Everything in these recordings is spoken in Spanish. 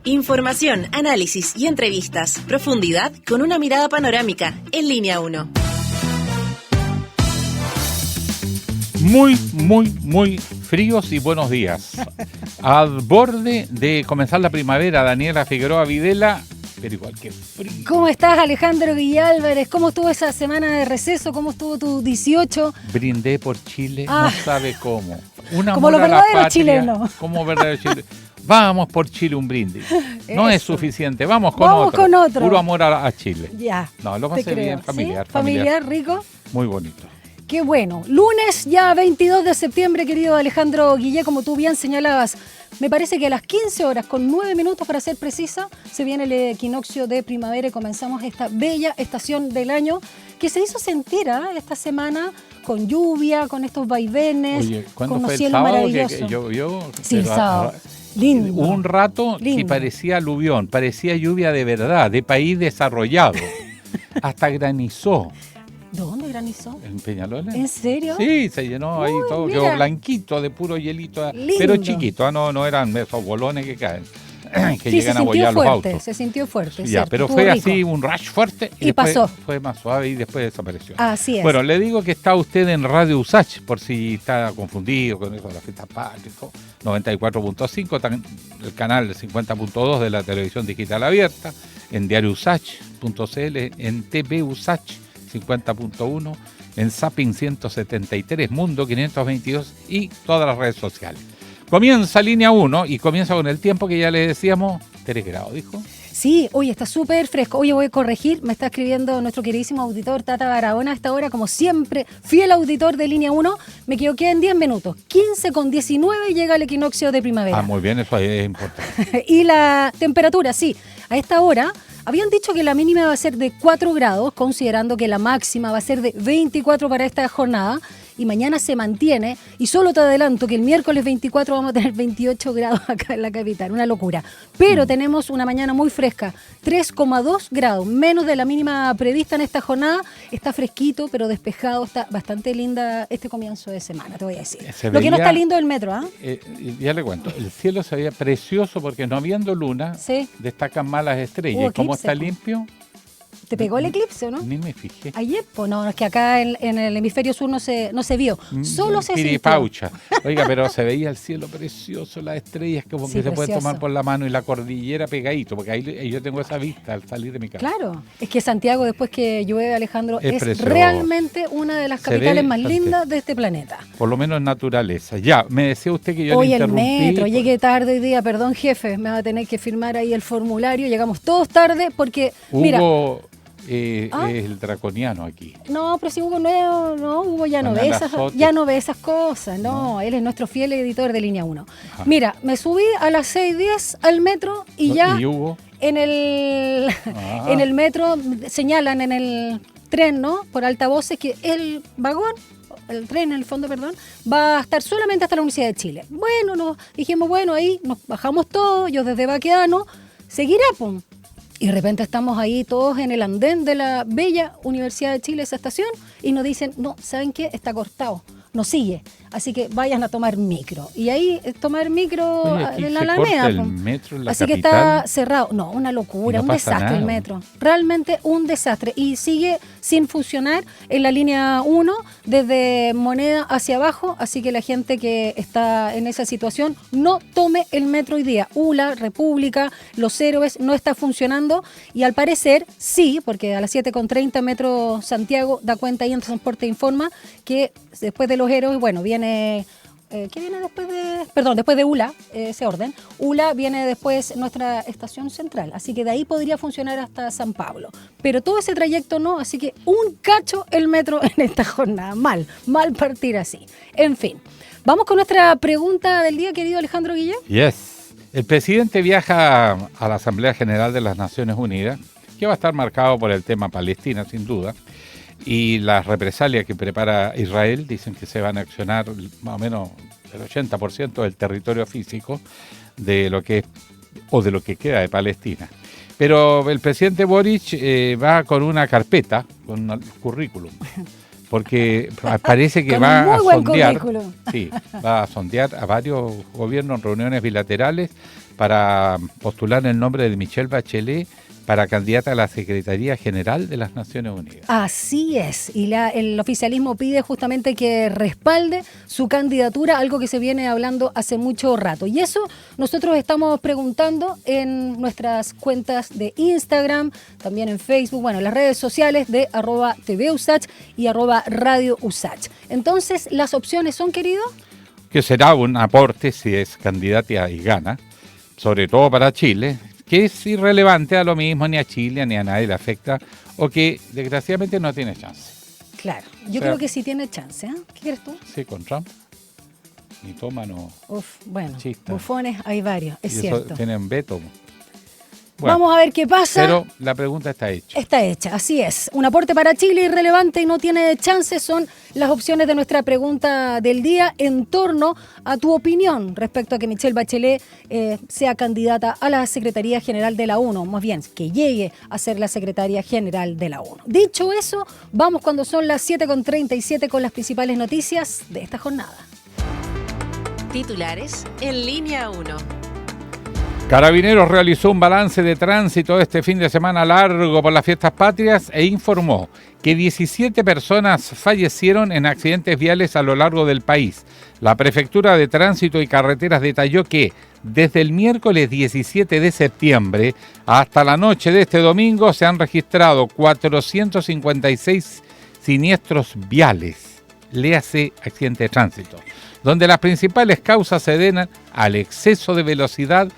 Información, análisis y entrevistas. Profundidad con una mirada panorámica. En Línea 1. Muy fríos y buenos días. Al borde de comenzar la primavera, Daniela Figueroa Videla, pero igual que frío. ¿Cómo estás, Alejandro Guillálvarez? ¿Cómo estuvo esa semana de receso? ¿Cómo estuvo tu 18? Brindé por Chile, no sabe cómo. Como los verdaderos chilenos. Como verdaderos chilenos. Vamos por Chile, un brindis. No es suficiente, vamos con otro. Puro amor a Chile. Ya. No, lo pasé bien, familiar. ¿Sí? Familiar, rico. Muy bonito. Qué bueno. Lunes ya 22 de septiembre, querido Alejandro Guillé, como tú bien señalabas. Me parece que a las 15 horas, con 9 minutos para ser precisa, se viene el equinoccio de primavera y comenzamos esta bella estación del año que se hizo sentir esta semana con lluvia, con estos vaivenes, Oye, con fue unos el cielos sábado maravillosos. que llovió? Sí, el sábado. Lindo. Hubo un rato lindo. Que parecía aluvión, parecía lluvia de verdad, de país desarrollado. Hasta granizó. ¿Dónde granizó? ¿En Peñalolén? ¿En serio? Sí, se llenó ahí todo, mira. quedó blanquito de puro hielito, Lindo. pero chiquito, no eran esos bolones que caen, que sí, llegan a bollar los autos. Se sintió fuerte, Ya, cierto, pero estuvo fue rico. así un rush fuerte Y pasó. Fue más suave y después desapareció. Así es. Bueno, le digo que está usted en Radio Usach, por si está confundido con eso de la fiesta patria, 94.5, el canal 50.2 de la televisión digital abierta, en diariousach.cl, en TV Usach 50.1, en Zapping 173, Mundo 522 y todas las redes sociales. Comienza Línea 1 y comienza con el tiempo que ya le decíamos, 3 grados, dijo. Sí, oye, está súper fresco. Oye, voy a corregir, me está escribiendo nuestro queridísimo auditor Tata Barahona a esta hora, como siempre, fiel auditor de Línea 1. Me equivoqué en 10 minutos. 15:19 llega el equinoccio de primavera. Ah, muy bien, eso es importante. Y la temperatura, sí, a esta hora habían dicho que la mínima va a ser de 4 grados, considerando que la máxima va a ser de 24 para esta jornada. Y mañana se mantiene, y solo te adelanto que el miércoles 24 vamos a tener 28 grados acá en la capital, una locura. Pero tenemos una mañana muy fresca, 3,2 grados, menos de la mínima prevista en esta jornada. Está fresquito, pero despejado, está bastante linda este comienzo de semana, te voy a decir. Lo que no está lindo es el metro, ¿ah? Ya le cuento, el cielo se veía precioso porque no habiendo luna, sí. Destacan más las estrellas. ¿Y cómo está limpio? ¿Te pegó el eclipse o no? Ni me fijé. Ayer, pues no, es que acá en el hemisferio sur no se vio. Solo se Piripaucha. Oiga, pero se veía el cielo precioso, las estrellas como sí, que se pueden tomar por la mano y la cordillera pegadito, porque ahí yo tengo esa vista al salir de mi casa. Claro, es que Santiago después que llueve, Alejandro, es realmente una de las Se capitales ve más lindas de este planeta. Por lo menos en naturaleza. Ya, me decía usted que yo hoy le interrumpí. Hoy el metro, llegué tarde hoy día, perdón jefe, me va a tener que firmar ahí el formulario, llegamos todos tarde porque, mira... Es el draconiano aquí. No, pero si Hugo Hugo ya no ve esas cosas, no, él es nuestro fiel editor de Línea 1. Ajá. Mira, me subí a las 6:10 al metro y ya ¿Y Hugo? en el metro señalan en el tren, ¿no? Por altavoces que el vagón, el tren en el fondo, perdón, va a estar solamente hasta la Universidad de Chile. Bueno, nos dijimos, ahí nos bajamos todos, yo desde Baquedano, seguirá, pum. Y de repente estamos ahí todos en el andén de la bella Universidad de Chile, esa estación, y nos dicen, no, ¿saben qué? Está cortado, no sigue, así que vayan a tomar micro. Y ahí tomar micro en la Alameda. El metro en la así capital. Que está cerrado. No, una locura, un desastre nada. El metro. Realmente un desastre. Y sigue sin funcionar en la línea 1 desde Moneda hacia abajo, así que la gente que está en esa situación no tome el metro hoy día. ULA, República, Los Héroes no está funcionando y al parecer sí, porque a las 7:30 Metro Santiago da cuenta ahí en Transporte Informa que después de Los Héroes, bueno, viene... ¿Qué viene después de...? Perdón, después de ULA, ese orden. ULA viene después nuestra estación central, así que de ahí podría funcionar hasta San Pablo. Pero todo ese trayecto no, así que un cacho el metro en esta jornada. Mal partir así. En fin, vamos con nuestra pregunta del día, querido Alejandro Guillén. Yes. El presidente viaja a la Asamblea General de las Naciones Unidas, que va a estar marcado por el tema Palestina, sin duda. Y las represalias que prepara Israel dicen que se van a accionar más o menos el 80% del territorio físico de lo que es o de lo que queda de Palestina. Pero el presidente Boric va con una carpeta, con un currículum, porque parece que va a sondear, sí, va a sondear a varios gobiernos en reuniones bilaterales para postular el nombre de Michelle Bachelet para candidata a la Secretaría General de las Naciones Unidas. Así es, y el oficialismo pide justamente que respalde su candidatura, algo que se viene hablando hace mucho rato. Y eso nosotros estamos preguntando en nuestras cuentas de Instagram, también en Facebook, bueno, en las redes sociales de @tvusach y @radiousach. Entonces, ¿las opciones son, querido? Que será un aporte si es candidata y gana, sobre todo para Chile, que es irrelevante a lo mismo, ni a Chile ni a nadie le afecta, o que desgraciadamente no tiene chance. Claro, yo creo que sí tiene chance, ¿eh? ¿Qué crees tú? Sí, con Trump. Ni tómano. Bueno, chista. Bufones hay varios, es Y cierto. eso tienen veto. Bueno, vamos a ver qué pasa. Pero la pregunta está hecha. Está hecha, así es. Un aporte para Chile irrelevante y no tiene chance son las opciones de nuestra pregunta del día en torno a tu opinión respecto a que Michelle Bachelet sea candidata a la Secretaría General de la ONU, más bien, que llegue a ser la Secretaria General de la ONU. Dicho eso, vamos cuando son las 7:37 con las principales noticias de esta jornada. Titulares en línea 1. Carabineros realizó un balance de tránsito este fin de semana largo por las fiestas patrias e informó que 17 personas fallecieron en accidentes viales a lo largo del país. La Prefectura de Tránsito y Carreteras detalló que desde el miércoles 17 de septiembre hasta la noche de este domingo se han registrado 456 siniestros viales, léase accidente de tránsito, donde las principales causas se deben al exceso de velocidad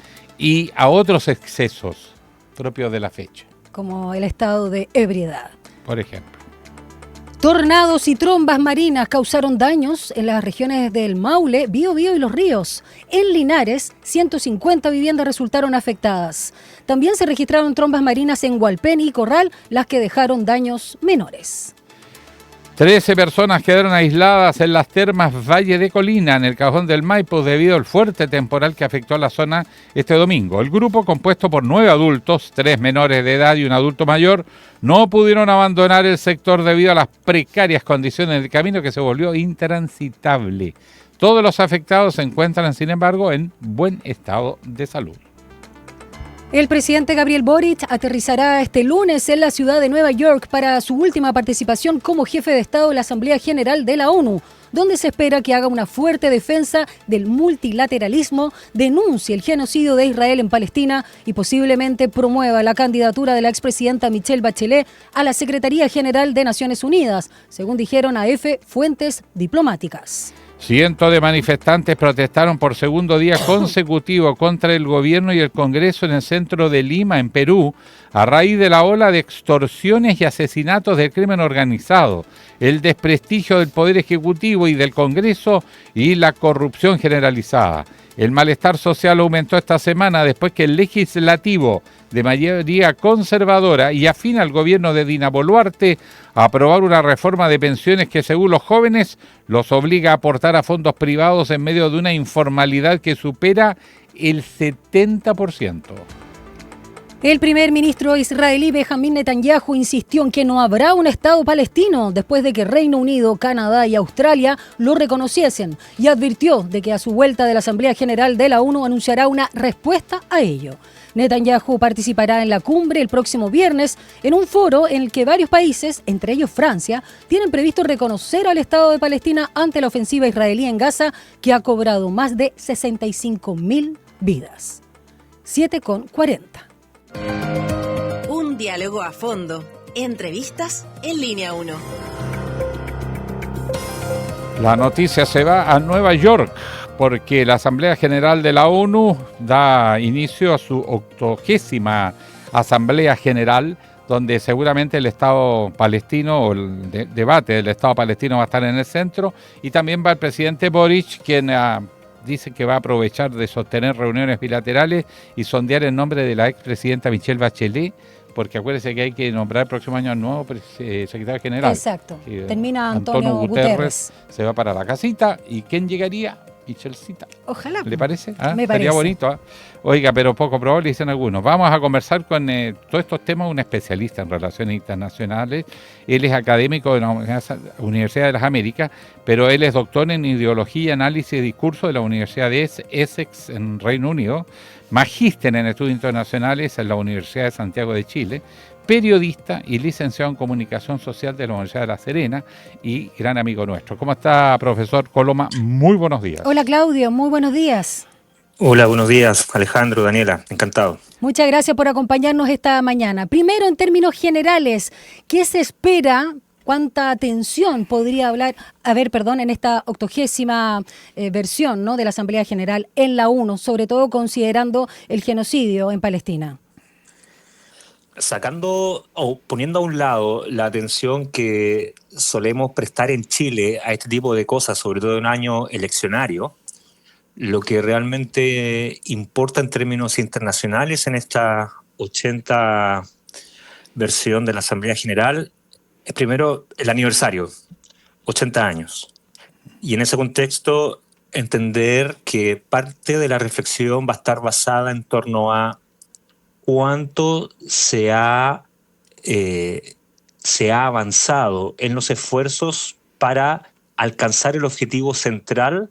y a otros excesos propios de la fecha. Como el estado de ebriedad. Por ejemplo. Tornados y trombas marinas causaron daños en las regiones del Maule, Biobío y Los Ríos. En Linares, 150 viviendas resultaron afectadas. También se registraron trombas marinas en Hualpén y Corral, las que dejaron daños menores. 13 personas quedaron aisladas en las termas Valle de Colina, en el Cajón del Maipo, debido al fuerte temporal que afectó a la zona este domingo. El grupo, compuesto por 9 adultos, 3 menores de edad y un adulto mayor, no pudieron abandonar el sector debido a las precarias condiciones del camino que se volvió intransitable. Todos los afectados se encuentran, sin embargo, en buen estado de salud. El presidente Gabriel Boric aterrizará este lunes en la ciudad de Nueva York para su última participación como jefe de Estado en la Asamblea General de la ONU, donde se espera que haga una fuerte defensa del multilateralismo, denuncie el genocidio de Israel en Palestina y posiblemente promueva la candidatura de la expresidenta Michelle Bachelet a la Secretaría General de Naciones Unidas, según dijeron a EFE fuentes diplomáticas. Cientos de manifestantes protestaron por segundo día consecutivo contra el gobierno y el Congreso en el centro de Lima, en Perú, a raíz de la ola de extorsiones y asesinatos del crimen organizado, el desprestigio del Poder Ejecutivo y del Congreso y la corrupción generalizada. El malestar social aumentó esta semana después que el legislativo de mayoría conservadora y afín al gobierno de Dina Boluarte aprobar una reforma de pensiones que, según los jóvenes, los obliga a aportar a fondos privados en medio de una informalidad que supera el 70%. El primer ministro israelí Benjamín Netanyahu insistió en que no habrá un Estado palestino después de que Reino Unido, Canadá y Australia lo reconociesen y advirtió de que a su vuelta de la Asamblea General de la ONU anunciará una respuesta a ello. Netanyahu participará en la cumbre el próximo viernes en un foro en el que varios países, entre ellos Francia, tienen previsto reconocer al Estado de Palestina ante la ofensiva israelí en Gaza, que ha cobrado más de 65.000 vidas. 7:40. Un diálogo a fondo. Entrevistas en línea 1. La noticia se va a Nueva York porque la Asamblea General de la ONU da inicio a su 80ª Asamblea General, donde seguramente el Estado palestino o el debate del Estado palestino va a estar en el centro, y también va el presidente Boric, quien dice que va a aprovechar de sostener reuniones bilaterales y sondear el nombre de la expresidenta Michelle Bachelet, porque acuérdese que hay que nombrar el próximo año al nuevo secretario general. Exacto. Termina Antonio Guterres. Se va para la casita. ¿Y quién llegaría? y Chelcita. Ojalá. ¿Le parece? Me Estaría parece. bonito. Oiga, pero poco probable, dicen algunos. Vamos a conversar con todos estos temas, un especialista en relaciones internacionales. Él es académico de la Universidad de las Américas, pero él es doctor en ideología, análisis y discurso de la Universidad de Essex en Reino Unido, magíster en estudios internacionales en la Universidad de Santiago de Chile, periodista y licenciado en Comunicación Social de la Universidad de La Serena y gran amigo nuestro. ¿Cómo está, profesor Coloma? Muy buenos días. Hola Claudio, muy buenos días. Hola, buenos días, Alejandro, Daniela, encantado. Muchas gracias por acompañarnos esta mañana. Primero, en términos generales, ¿qué se espera? ¿Cuánta atención podría haber en esta 80ª versión, ¿no?, de la Asamblea General en la ONU, sobre todo considerando el genocidio en Palestina? Sacando o poniendo a un lado la atención que solemos prestar en Chile a este tipo de cosas, sobre todo en un año eleccionario, lo que realmente importa en términos internacionales en esta 80 versión de la Asamblea General es primero el aniversario, 80 años. Y en ese contexto entender que parte de la reflexión va a estar basada en torno a cuánto se ha avanzado en los esfuerzos para alcanzar el objetivo central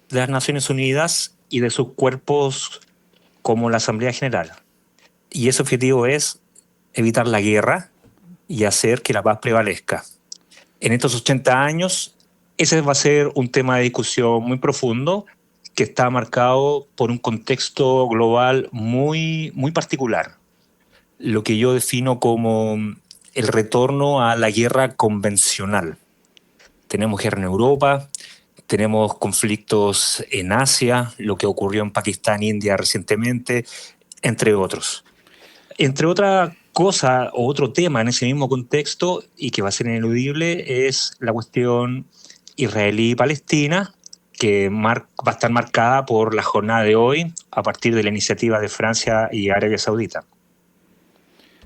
de las Naciones Unidas y de sus cuerpos como la Asamblea General. Y ese objetivo es evitar la guerra y hacer que la paz prevalezca. En estos 80 años, ese va a ser un tema de discusión muy profundo que está marcado por un contexto global muy, muy particular. Lo que yo defino como el retorno a la guerra convencional. Tenemos guerra en Europa, tenemos conflictos en Asia, lo que ocurrió en Pakistán, India recientemente, entre otros. Entre otras cosas o otro tema en ese mismo contexto y que va a ser ineludible es la cuestión israelí-palestina, que va a estar marcada por la jornada de hoy a partir de la iniciativa de Francia y Arabia Saudita.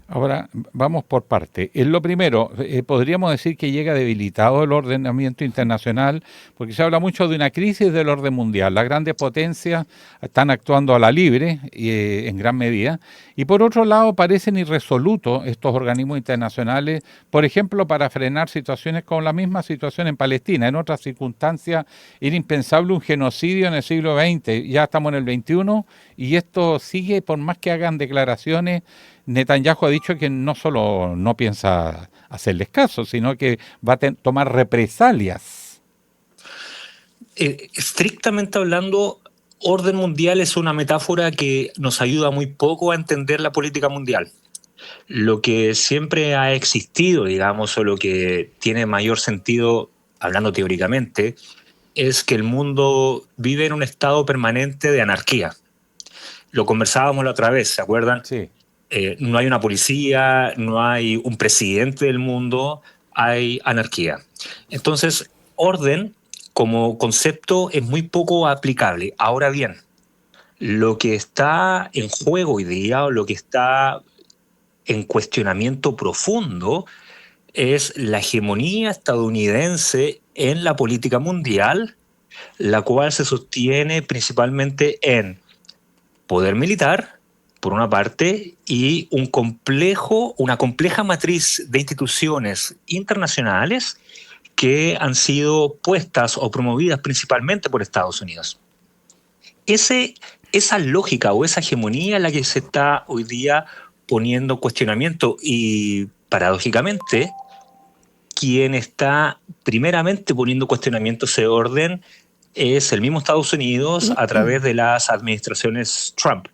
Ahora vamos por parte. En lo primero, podríamos decir que llega debilitado el ordenamiento internacional, porque se habla mucho de una crisis del orden mundial. Las grandes potencias están actuando a la libre en gran medida, y por otro lado parecen irresolutos estos organismos internacionales, por ejemplo, para frenar situaciones como la misma situación en Palestina. En otras circunstancias era impensable un genocidio en el siglo XX, ya estamos en el XXI y esto sigue, por más que hagan declaraciones. Netanyahu ha dicho que no solo no piensa hacerles caso, sino que va a tomar represalias. Estrictamente hablando, orden mundial es una metáfora que nos ayuda muy poco a entender la política mundial. Lo que siempre ha existido, digamos, o lo que tiene mayor sentido, hablando teóricamente, es que el mundo vive en un estado permanente de anarquía. Lo conversábamos la otra vez, ¿se acuerdan? Sí. No hay una policía, no hay un presidente del mundo, hay anarquía. Entonces, orden como concepto es muy poco aplicable. Ahora bien, lo que está en juego hoy día, o lo que está en cuestionamiento profundo, es la hegemonía estadounidense en la política mundial, la cual se sostiene principalmente en poder militar, por una parte, y una compleja matriz de instituciones internacionales que han sido puestas o promovidas principalmente por Estados Unidos. Esa lógica o esa hegemonía es la que se está hoy día poniendo en cuestionamiento y, paradójicamente, quien está primeramente poniendo en cuestionamiento ese orden es el mismo Estados Unidos a través de las administraciones Trump.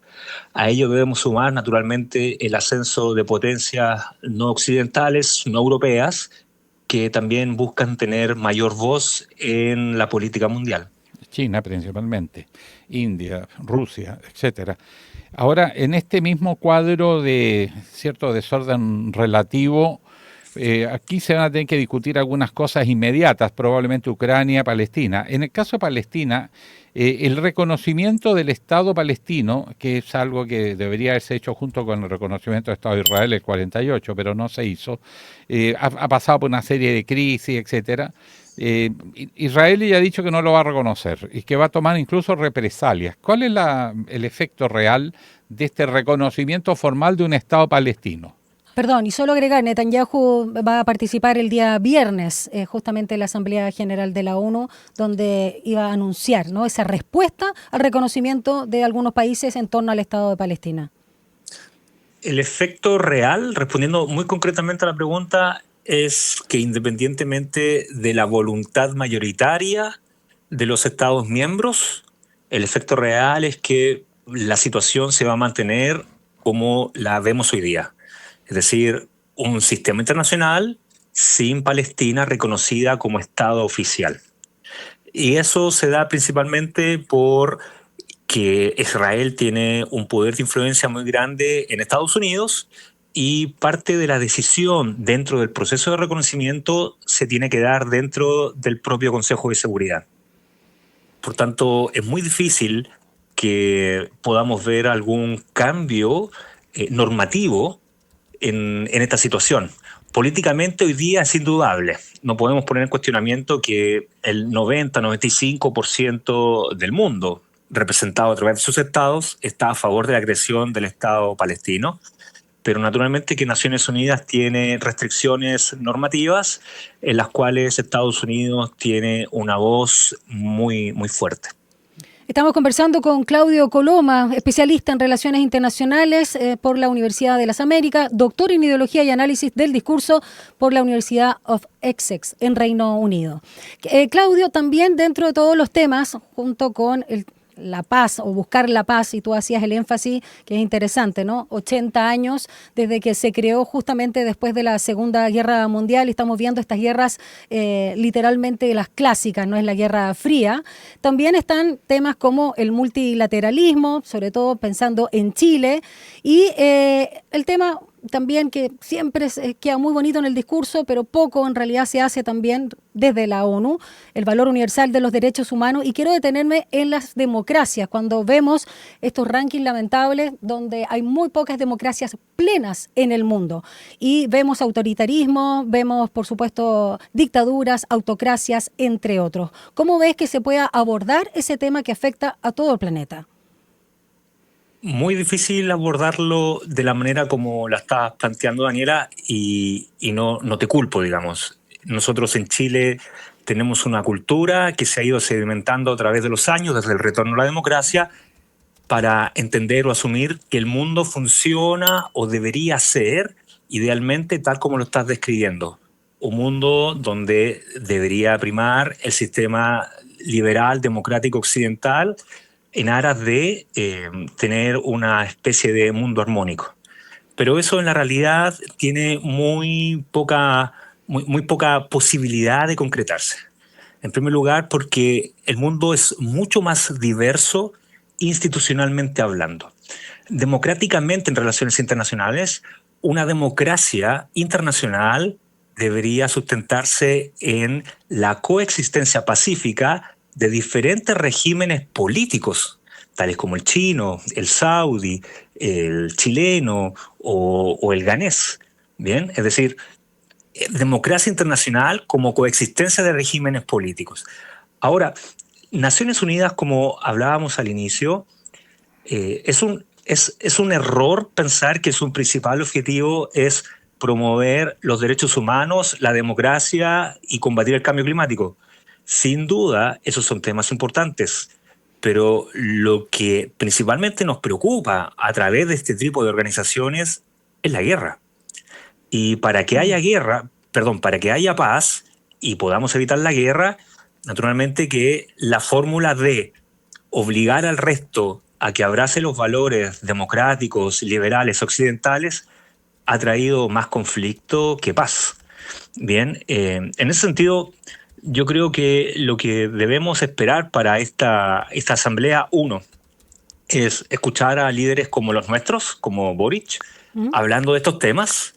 A ello debemos sumar, naturalmente, el ascenso de potencias no occidentales, no europeas, que también buscan tener mayor voz en la política mundial. China principalmente, India, Rusia, etcétera. Ahora, en este mismo cuadro de cierto desorden relativo, aquí se van a tener que discutir algunas cosas inmediatas, probablemente Ucrania, Palestina. En el caso de Palestina, el reconocimiento del Estado palestino, que es algo que debería haberse hecho junto con el reconocimiento del Estado de Israel el 48, pero no se hizo, ha pasado por una serie de crisis, etcétera. Israel ya ha dicho que no lo va a reconocer y que va a tomar incluso represalias. ¿Cuál es el efecto real de este reconocimiento formal de un Estado palestino? Perdón, y solo agregar, Netanyahu va a participar el día viernes, justamente en la Asamblea General de la ONU, donde iba a anunciar, ¿no?, esa respuesta al reconocimiento de algunos países en torno al Estado de Palestina. El efecto real, respondiendo muy concretamente a la pregunta, es que independientemente de la voluntad mayoritaria de los Estados miembros, el efecto real es que la situación se va a mantener como la vemos hoy día. Es decir, un sistema internacional sin Palestina reconocida como Estado oficial. Y eso se da principalmente por que Israel tiene un poder de influencia muy grande en Estados Unidos y parte de la decisión dentro del proceso de reconocimiento se tiene que dar dentro del propio Consejo de Seguridad. Por tanto, es muy difícil que podamos ver algún cambio normativo en esta situación. Políticamente hoy día es indudable. No podemos poner en cuestionamiento que el 90-95% del mundo, representado a través de sus estados, está a favor de la creación del Estado palestino, pero naturalmente que Naciones Unidas tiene restricciones normativas en las cuales Estados Unidos tiene una voz muy, muy fuerte. Estamos conversando con Claudio Coloma, especialista en Relaciones Internacionales por la Universidad de las Américas, doctor en Ideología y Análisis del Discurso por la Universidad of Essex en Reino Unido. Claudio, también dentro de todos los temas, junto con la paz o buscar la paz, y tú hacías el énfasis que es interesante, ¿no? 80 años desde que se creó justamente después de la Segunda Guerra Mundial y estamos viendo estas guerras literalmente las clásicas, no es la Guerra Fría. También están temas como el multilateralismo, sobre todo pensando en Chile, y el tema también que siempre queda muy bonito en el discurso, pero poco en realidad se hace también desde la ONU, el valor universal de los derechos humanos. Y quiero detenerme en las democracias, cuando vemos estos rankings lamentables donde hay muy pocas democracias plenas en el mundo. Y vemos autoritarismo, vemos por supuesto dictaduras, autocracias, entre otros. ¿Cómo ves que se pueda abordar ese tema que afecta a todo el planeta? Muy difícil abordarlo de la manera como la estás planteando, Daniela, y no te culpo, digamos. Nosotros en Chile tenemos una cultura que se ha ido sedimentando a través de los años, desde el retorno a la democracia, para entender o asumir que el mundo funciona o debería ser idealmente tal como lo estás describiendo. Un mundo donde debería primar el sistema liberal, democrático, occidental, en aras de tener una especie de mundo armónico. Pero eso en la realidad tiene muy poca posibilidad de concretarse. En primer lugar, porque el mundo es mucho más diverso institucionalmente hablando. Democráticamente en relaciones internacionales, una democracia internacional debería sustentarse en la coexistencia pacífica de diferentes regímenes políticos, tales como el chino, el saudí, el chileno o el ganés. Bien, es decir, democracia internacional como coexistencia de regímenes políticos. Ahora, Naciones Unidas, como hablábamos al inicio, es un error pensar que su principal objetivo es promover los derechos humanos, la democracia y combatir el cambio climático. Sin duda, esos son temas importantes, pero lo que principalmente nos preocupa a través de este tipo de organizaciones es la guerra. Y para que haya paz y podamos evitar la guerra, naturalmente que la fórmula de obligar al resto a que abrace los valores democráticos, liberales, occidentales, ha traído más conflicto que paz. Bien, en ese sentido, yo creo que lo que debemos esperar para esta asamblea, uno, es escuchar a líderes como los nuestros, como Boric, hablando de estos temas,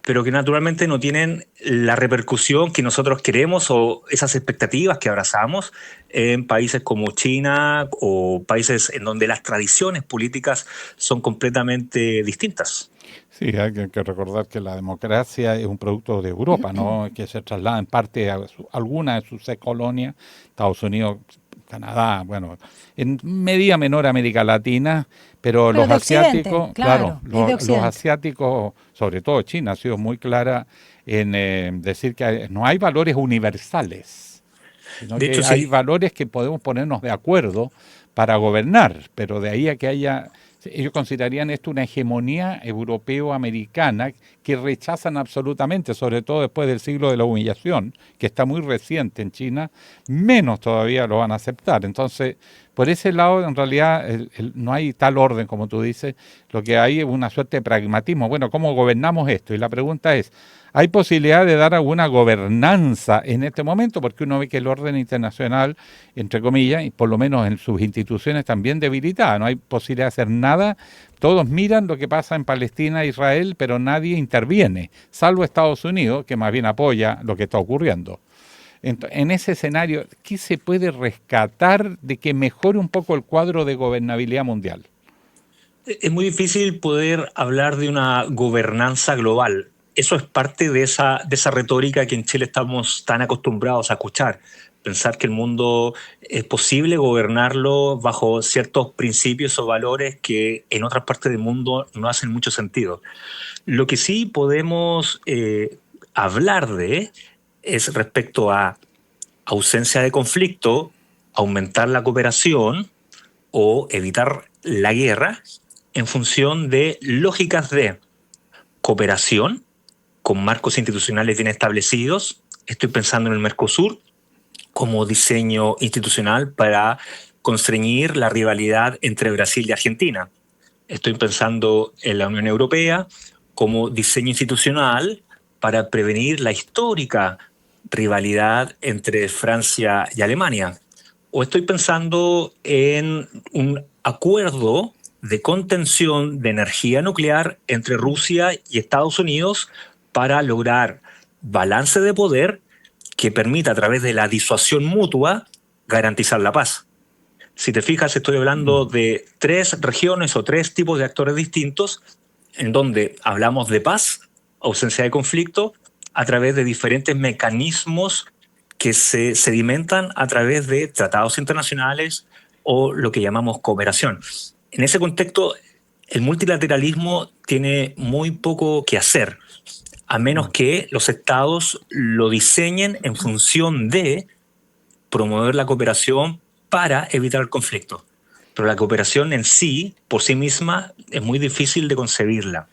pero que naturalmente no tienen la repercusión que nosotros queremos o esas expectativas que abrazamos en países como China o países en donde las tradiciones políticas son completamente distintas. Sí, hay que recordar que la democracia es un producto de Europa, ¿no? Que se traslada en parte a algunas de sus ex colonias, Estados Unidos, Canadá, bueno, en medida menor América Latina, pero los de Occidente, asiáticos, claro, es de los Occidente. asiáticos, sobre todo China, ha sido muy clara en decir que no hay valores universales, sino De que hecho, hay sí, valores que podemos ponernos de acuerdo para gobernar, pero de ahí a que haya, ellos considerarían esto una hegemonía europeo-americana que rechazan absolutamente, sobre todo después del siglo de la humillación, que está muy reciente en China, menos todavía lo van a aceptar. Entonces, por ese lado, en realidad, no hay tal orden como tú dices, lo que hay es una suerte de pragmatismo. Bueno, ¿cómo gobernamos esto? Y la pregunta es, ¿hay posibilidad de dar alguna gobernanza en este momento? Porque uno ve que el orden internacional, entre comillas, y por lo menos en sus instituciones también debilitada, no hay posibilidad de hacer nada. Todos miran lo que pasa en Palestina e Israel, pero nadie interviene, salvo Estados Unidos, que más bien apoya lo que está ocurriendo. En ese escenario, ¿qué se puede rescatar de que mejore un poco el cuadro de gobernabilidad mundial? es muy difícil poder hablar de una gobernanza global. Eso es parte de esa retórica que en Chile estamos tan acostumbrados a escuchar. Pensar que el mundo es posible gobernarlo bajo ciertos principios o valores que en otras partes del mundo no hacen mucho sentido. Lo que sí podemos hablar de es respecto a ausencia de conflicto, aumentar la cooperación o evitar la guerra en función de lógicas de cooperación con marcos institucionales bien establecidos. Estoy pensando en el Mercosur como diseño institucional para constreñir la rivalidad entre Brasil y Argentina. Estoy pensando en la Unión Europea como diseño institucional para prevenir la histórica rivalidad entre Francia y Alemania. O estoy pensando en un acuerdo de contención de energía nuclear entre Rusia y Estados Unidos para lograr balance de poder que permita a través de la disuasión mutua garantizar la paz. Si te fijas, estoy hablando de tres regiones o tres tipos de actores distintos en donde hablamos de paz, ausencia de conflicto, a través de diferentes mecanismos que se sedimentan a través de tratados internacionales o lo que llamamos cooperación. En ese contexto, el multilateralismo tiene muy poco que hacer, a menos que los estados lo diseñen en función de promover la cooperación para evitar el conflicto. Pero la cooperación en sí, por sí misma, es muy difícil de concebirla.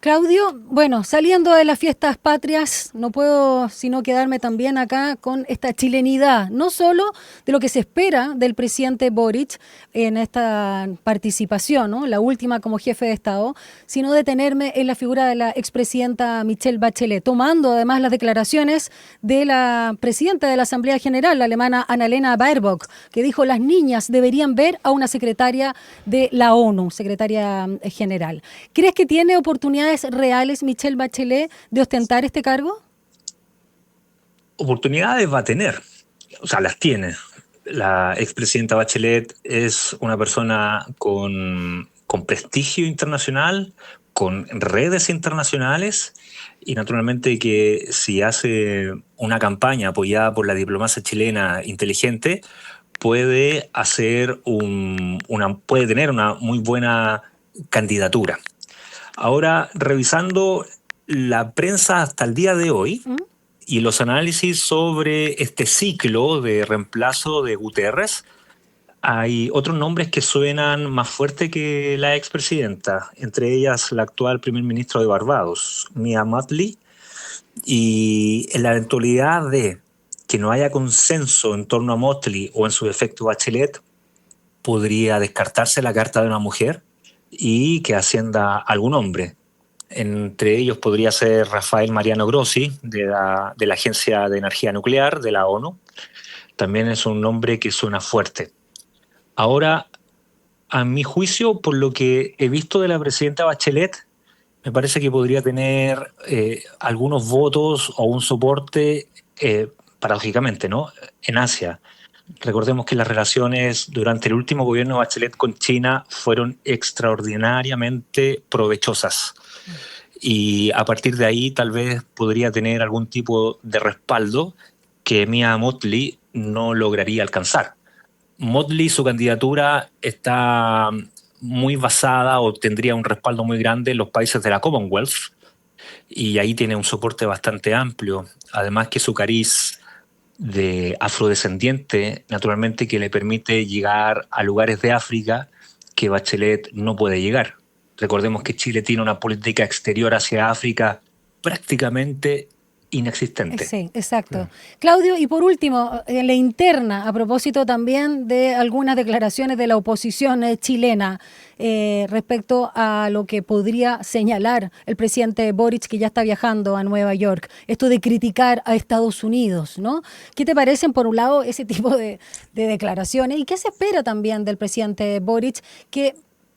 Claudio, bueno, saliendo de las fiestas patrias, no puedo sino quedarme también acá con esta chilenidad, no solo de lo que se espera del presidente Boric en esta participación, ¿no? La última como jefe de Estado, sino detenerme en la figura de la expresidenta Michelle Bachelet, tomando además las declaraciones de la presidenta de la Asamblea General, la alemana Annalena Baerbock, que dijo las niñas deberían ver a una secretaria de la ONU, secretaria general. ¿Crees que tiene oportunidades reales Michelle Bachelet de ostentar este cargo? Oportunidades va a tener, o sea, las tiene. La expresidenta Bachelet es una persona con prestigio internacional, con redes internacionales y naturalmente que si hace una campaña apoyada por la diplomacia chilena inteligente, puede puede tener una muy buena candidatura. Ahora, revisando la prensa hasta el día de hoy y los análisis sobre este ciclo de reemplazo de Guterres, hay otros nombres que suenan más fuerte que la expresidenta, entre ellas la actual primer ministro de Barbados, Mia Mottley, y en la eventualidad de que no haya consenso en torno a Mottley o en su efecto Bachelet, podría descartarse la carta de una mujer y que ascienda algún hombre. Entre ellos podría ser Rafael Mariano Grossi, de la Agencia de Energía Nuclear de la ONU. También es un nombre que suena fuerte. Ahora, a mi juicio, por lo que he visto de la presidenta Bachelet, me parece que podría tener algunos votos o un soporte, paradójicamente, ¿no? En Asia. Recordemos que las relaciones durante el último gobierno de Bachelet con China fueron extraordinariamente provechosas. Y a partir de ahí tal vez podría tener algún tipo de respaldo que Mia Mottley no lograría alcanzar. Mottley, su candidatura está muy basada o tendría un respaldo muy grande en los países de la Commonwealth y ahí tiene un soporte bastante amplio. Además que su cariz de afrodescendiente, naturalmente, que le permite llegar a lugares de África que Bachelet no puede llegar. Recordemos que Chile tiene una política exterior hacia África prácticamente inexistente. Sí, exacto. Claudio, y por último, en la interna, a propósito también de algunas declaraciones de la oposición chilena respecto a lo que podría señalar el presidente Boric, que ya está viajando a Nueva York, esto de criticar a Estados Unidos, ¿no? ¿Qué te parecen, por un lado, ese tipo de declaraciones? ¿Y qué se espera también del presidente Boric, que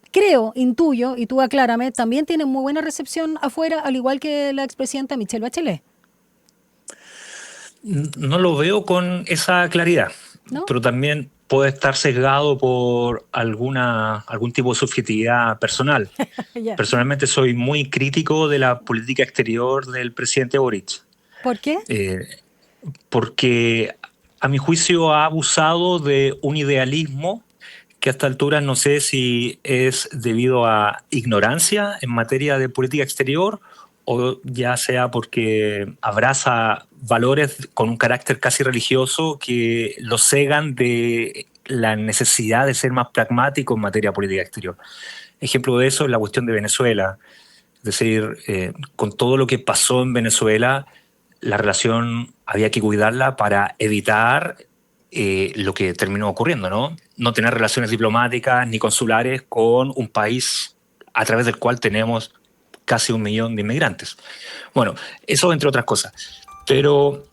creo, intuyo, y tú aclárame, también tiene muy buena recepción afuera, al igual que la expresidenta Michelle Bachelet? No lo veo con esa claridad, ¿No? pero también puede estar sesgado por algún tipo de subjetividad personal. Ya. Personalmente soy muy crítico de la política exterior del presidente Boric, ¿Por qué? porque a mi juicio ha abusado de un idealismo que a esta altura no sé si es debido a ignorancia en materia de política exterior o ya sea porque abraza valores con un carácter casi religioso que lo cegan de la necesidad de ser más pragmático en materia de política exterior. Ejemplo de eso es la cuestión de Venezuela. Es decir, con todo lo que pasó en Venezuela, la relación había que cuidarla para evitar lo que terminó ocurriendo, ¿no? No tener relaciones diplomáticas ni consulares con un país a través del cual tenemos casi 1 millón de inmigrantes. Bueno, eso entre otras cosas. Pero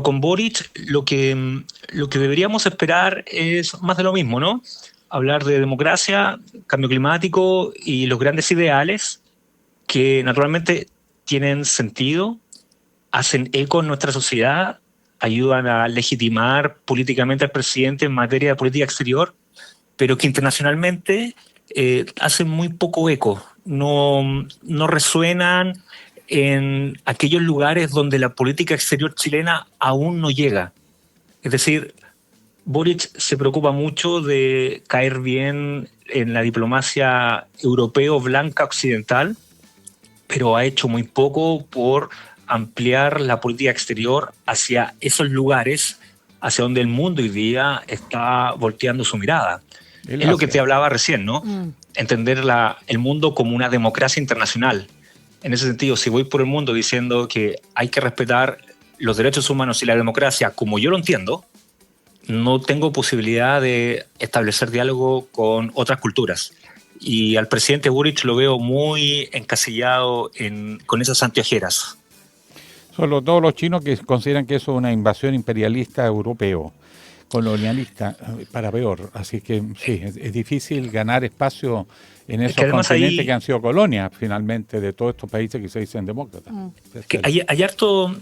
con Boric lo que deberíamos esperar es más de lo mismo, ¿no? Hablar de democracia, cambio climático y los grandes ideales que naturalmente tienen sentido, hacen eco en nuestra sociedad, ayudan a legitimar políticamente al presidente en materia de política exterior, pero que internacionalmente hacen muy poco eco, no resuenan en aquellos lugares donde la política exterior chilena aún no llega. Es decir, Boric se preocupa mucho de caer bien en la diplomacia europeo blanca occidental, pero ha hecho muy poco por ampliar la política exterior hacia esos lugares hacia donde el mundo hoy día está volteando su mirada. Es lo que te hablaba recién, ¿no? Entender el mundo como una democracia internacional. En ese sentido, si voy por el mundo diciendo que hay que respetar los derechos humanos y la democracia como yo lo entiendo, no tengo posibilidad de establecer diálogo con otras culturas. Y al presidente Boric lo veo muy encasillado con esas anteojeras. Solo todos los chinos que consideran que eso es una invasión imperialista europeo, colonialista, para peor. Así que sí, es difícil ganar espacio en esos continentes que han sido colonias, finalmente, de todos estos países que se dicen demócratas. Que hay harto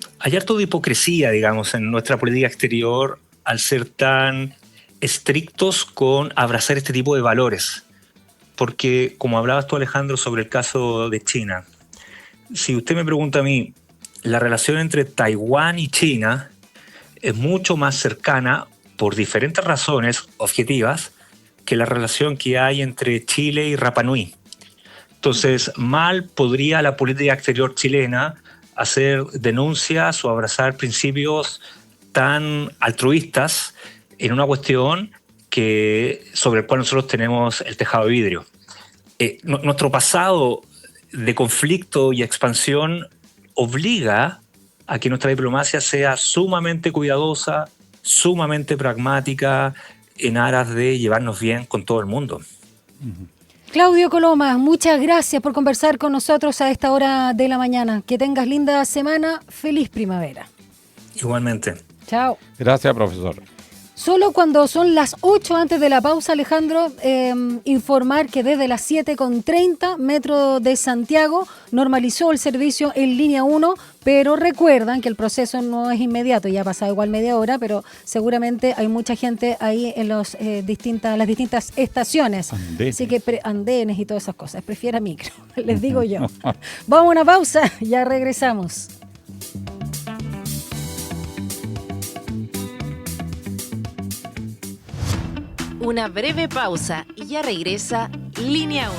de hipocresía, digamos, en nuestra política exterior al ser tan estrictos con abrazar este tipo de valores. Porque, como hablabas tú, Alejandro, sobre el caso de China, si usted me pregunta a mí, la relación entre Taiwán y China es mucho más cercana, por diferentes razones objetivas, que la relación que hay entre Chile y Rapa Nui. Entonces, mal podría la política exterior chilena hacer denuncias o abrazar principios tan altruistas en una cuestión sobre el cual nosotros tenemos el tejado de vidrio. Nuestro pasado de conflicto y expansión obliga a que nuestra diplomacia sea sumamente cuidadosa, sumamente pragmática, en aras de llevarnos bien con todo el mundo. Claudio Coloma, muchas gracias por conversar con nosotros a esta hora de la mañana. Que tengas linda semana, feliz primavera. Igualmente. Chao. Gracias, profesor. Solo cuando son las 8 antes de la pausa, Alejandro, informar que desde las 7:30 Metro de Santiago normalizó el servicio en línea 1, pero recuerdan que el proceso no es inmediato, ya ha pasado igual media hora, pero seguramente hay mucha gente ahí en las distintas estaciones. Andenes. Así que andenes y todas esas cosas, prefiera micro, les digo yo. Vamos a una pausa, ya regresamos. Una breve pausa y ya regresa Línea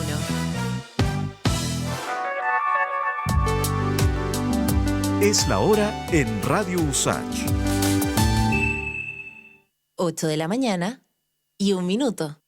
1. Es la hora en Radio USACH. 8 de la mañana y 1 minuto.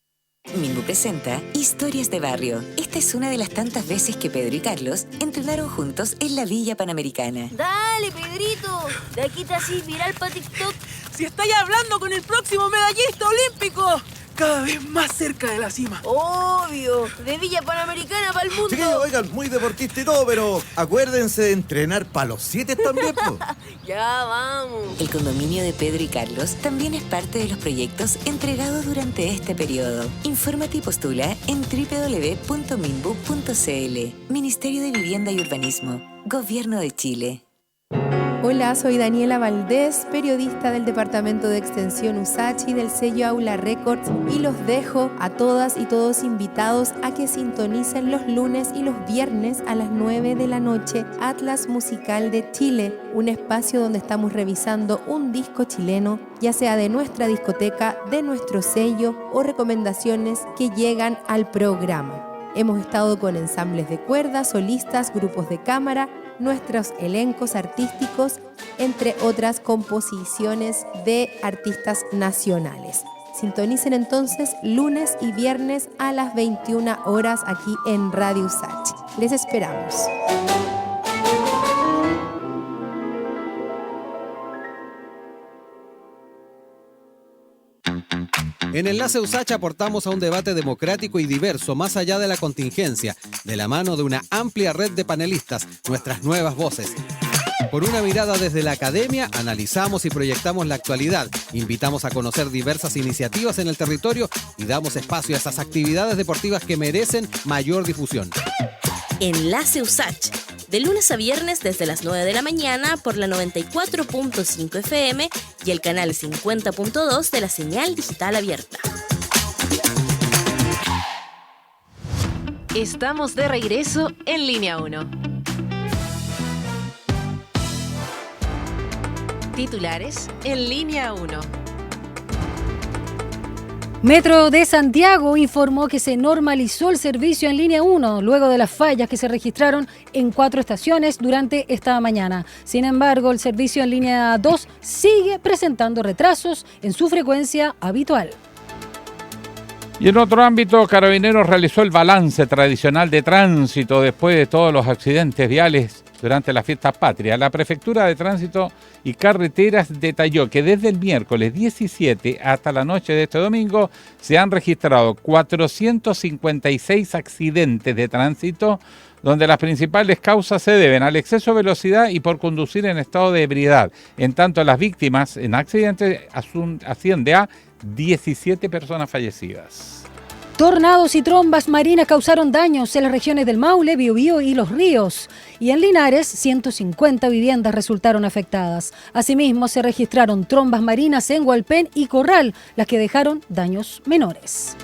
Minbu presenta Historias de Barrio. Esta es una de las tantas veces que Pedro y Carlos entrenaron juntos en la Villa Panamericana. Dale, Pedrito, de aquí te así viral para TikTok. Si estáis hablando con el próximo medallista olímpico, cada vez más cerca de la cima. Obvio, de Villa Panamericana para el mundo. Sí, oigan, muy deportista y todo, pero acuérdense de entrenar para los 7 también, po. Ya vamos. El condominio de Pedro y Carlos también es parte de los proyectos entregados durante este periodo. Infórmate y postula en www.minbu.cl. Ministerio de Vivienda y Urbanismo, Gobierno de Chile. Hola, soy Daniela Valdés, periodista del Departamento de Extensión USACH y del sello Aula Records, y los dejo a todas y todos invitados a que sintonicen los lunes y los viernes a las 9 de la noche Atlas Musical de Chile, un espacio donde estamos revisando un disco chileno, ya sea de nuestra discoteca, de nuestro sello o recomendaciones que llegan al programa. Hemos estado con ensambles de cuerdas, solistas, grupos de cámara, nuestros elencos artísticos, entre otras composiciones de artistas nacionales. Sintonicen entonces lunes y viernes a las 21 horas aquí en Radio USACH. Les esperamos. En Enlace USACH aportamos a un debate democrático y diverso más allá de la contingencia, de la mano de una amplia red de panelistas, nuestras nuevas voces. Con una mirada desde la academia, analizamos y proyectamos la actualidad, invitamos a conocer diversas iniciativas en el territorio y damos espacio a esas actividades deportivas que merecen mayor difusión. Enlace USACH, de lunes a viernes desde las 9 de la mañana por la 94.5 FM y el canal 50.2 de la señal digital abierta. Estamos de regreso en Línea 1. Titulares en Línea 1. Metro de Santiago informó que se normalizó el servicio en línea 1 luego de las fallas que se registraron en 4 estaciones durante esta mañana. Sin embargo, el servicio en línea 2 sigue presentando retrasos en su frecuencia habitual. Y en otro ámbito, Carabineros realizó el balance tradicional de tránsito después de todos los accidentes viales durante las fiestas patrias. La Prefectura de Tránsito y Carreteras detalló que desde el miércoles 17 hasta la noche de este domingo se han registrado 456 accidentes de tránsito, donde las principales causas se deben al exceso de velocidad y por conducir en estado de ebriedad. En tanto, las víctimas en accidentes asciende a 17 personas fallecidas. Tornados y trombas marinas causaron daños en las regiones del Maule, Biobío y Los Ríos. Y en Linares, 150 viviendas resultaron afectadas. Asimismo, se registraron trombas marinas en Hualpén y Corral, las que dejaron daños menores.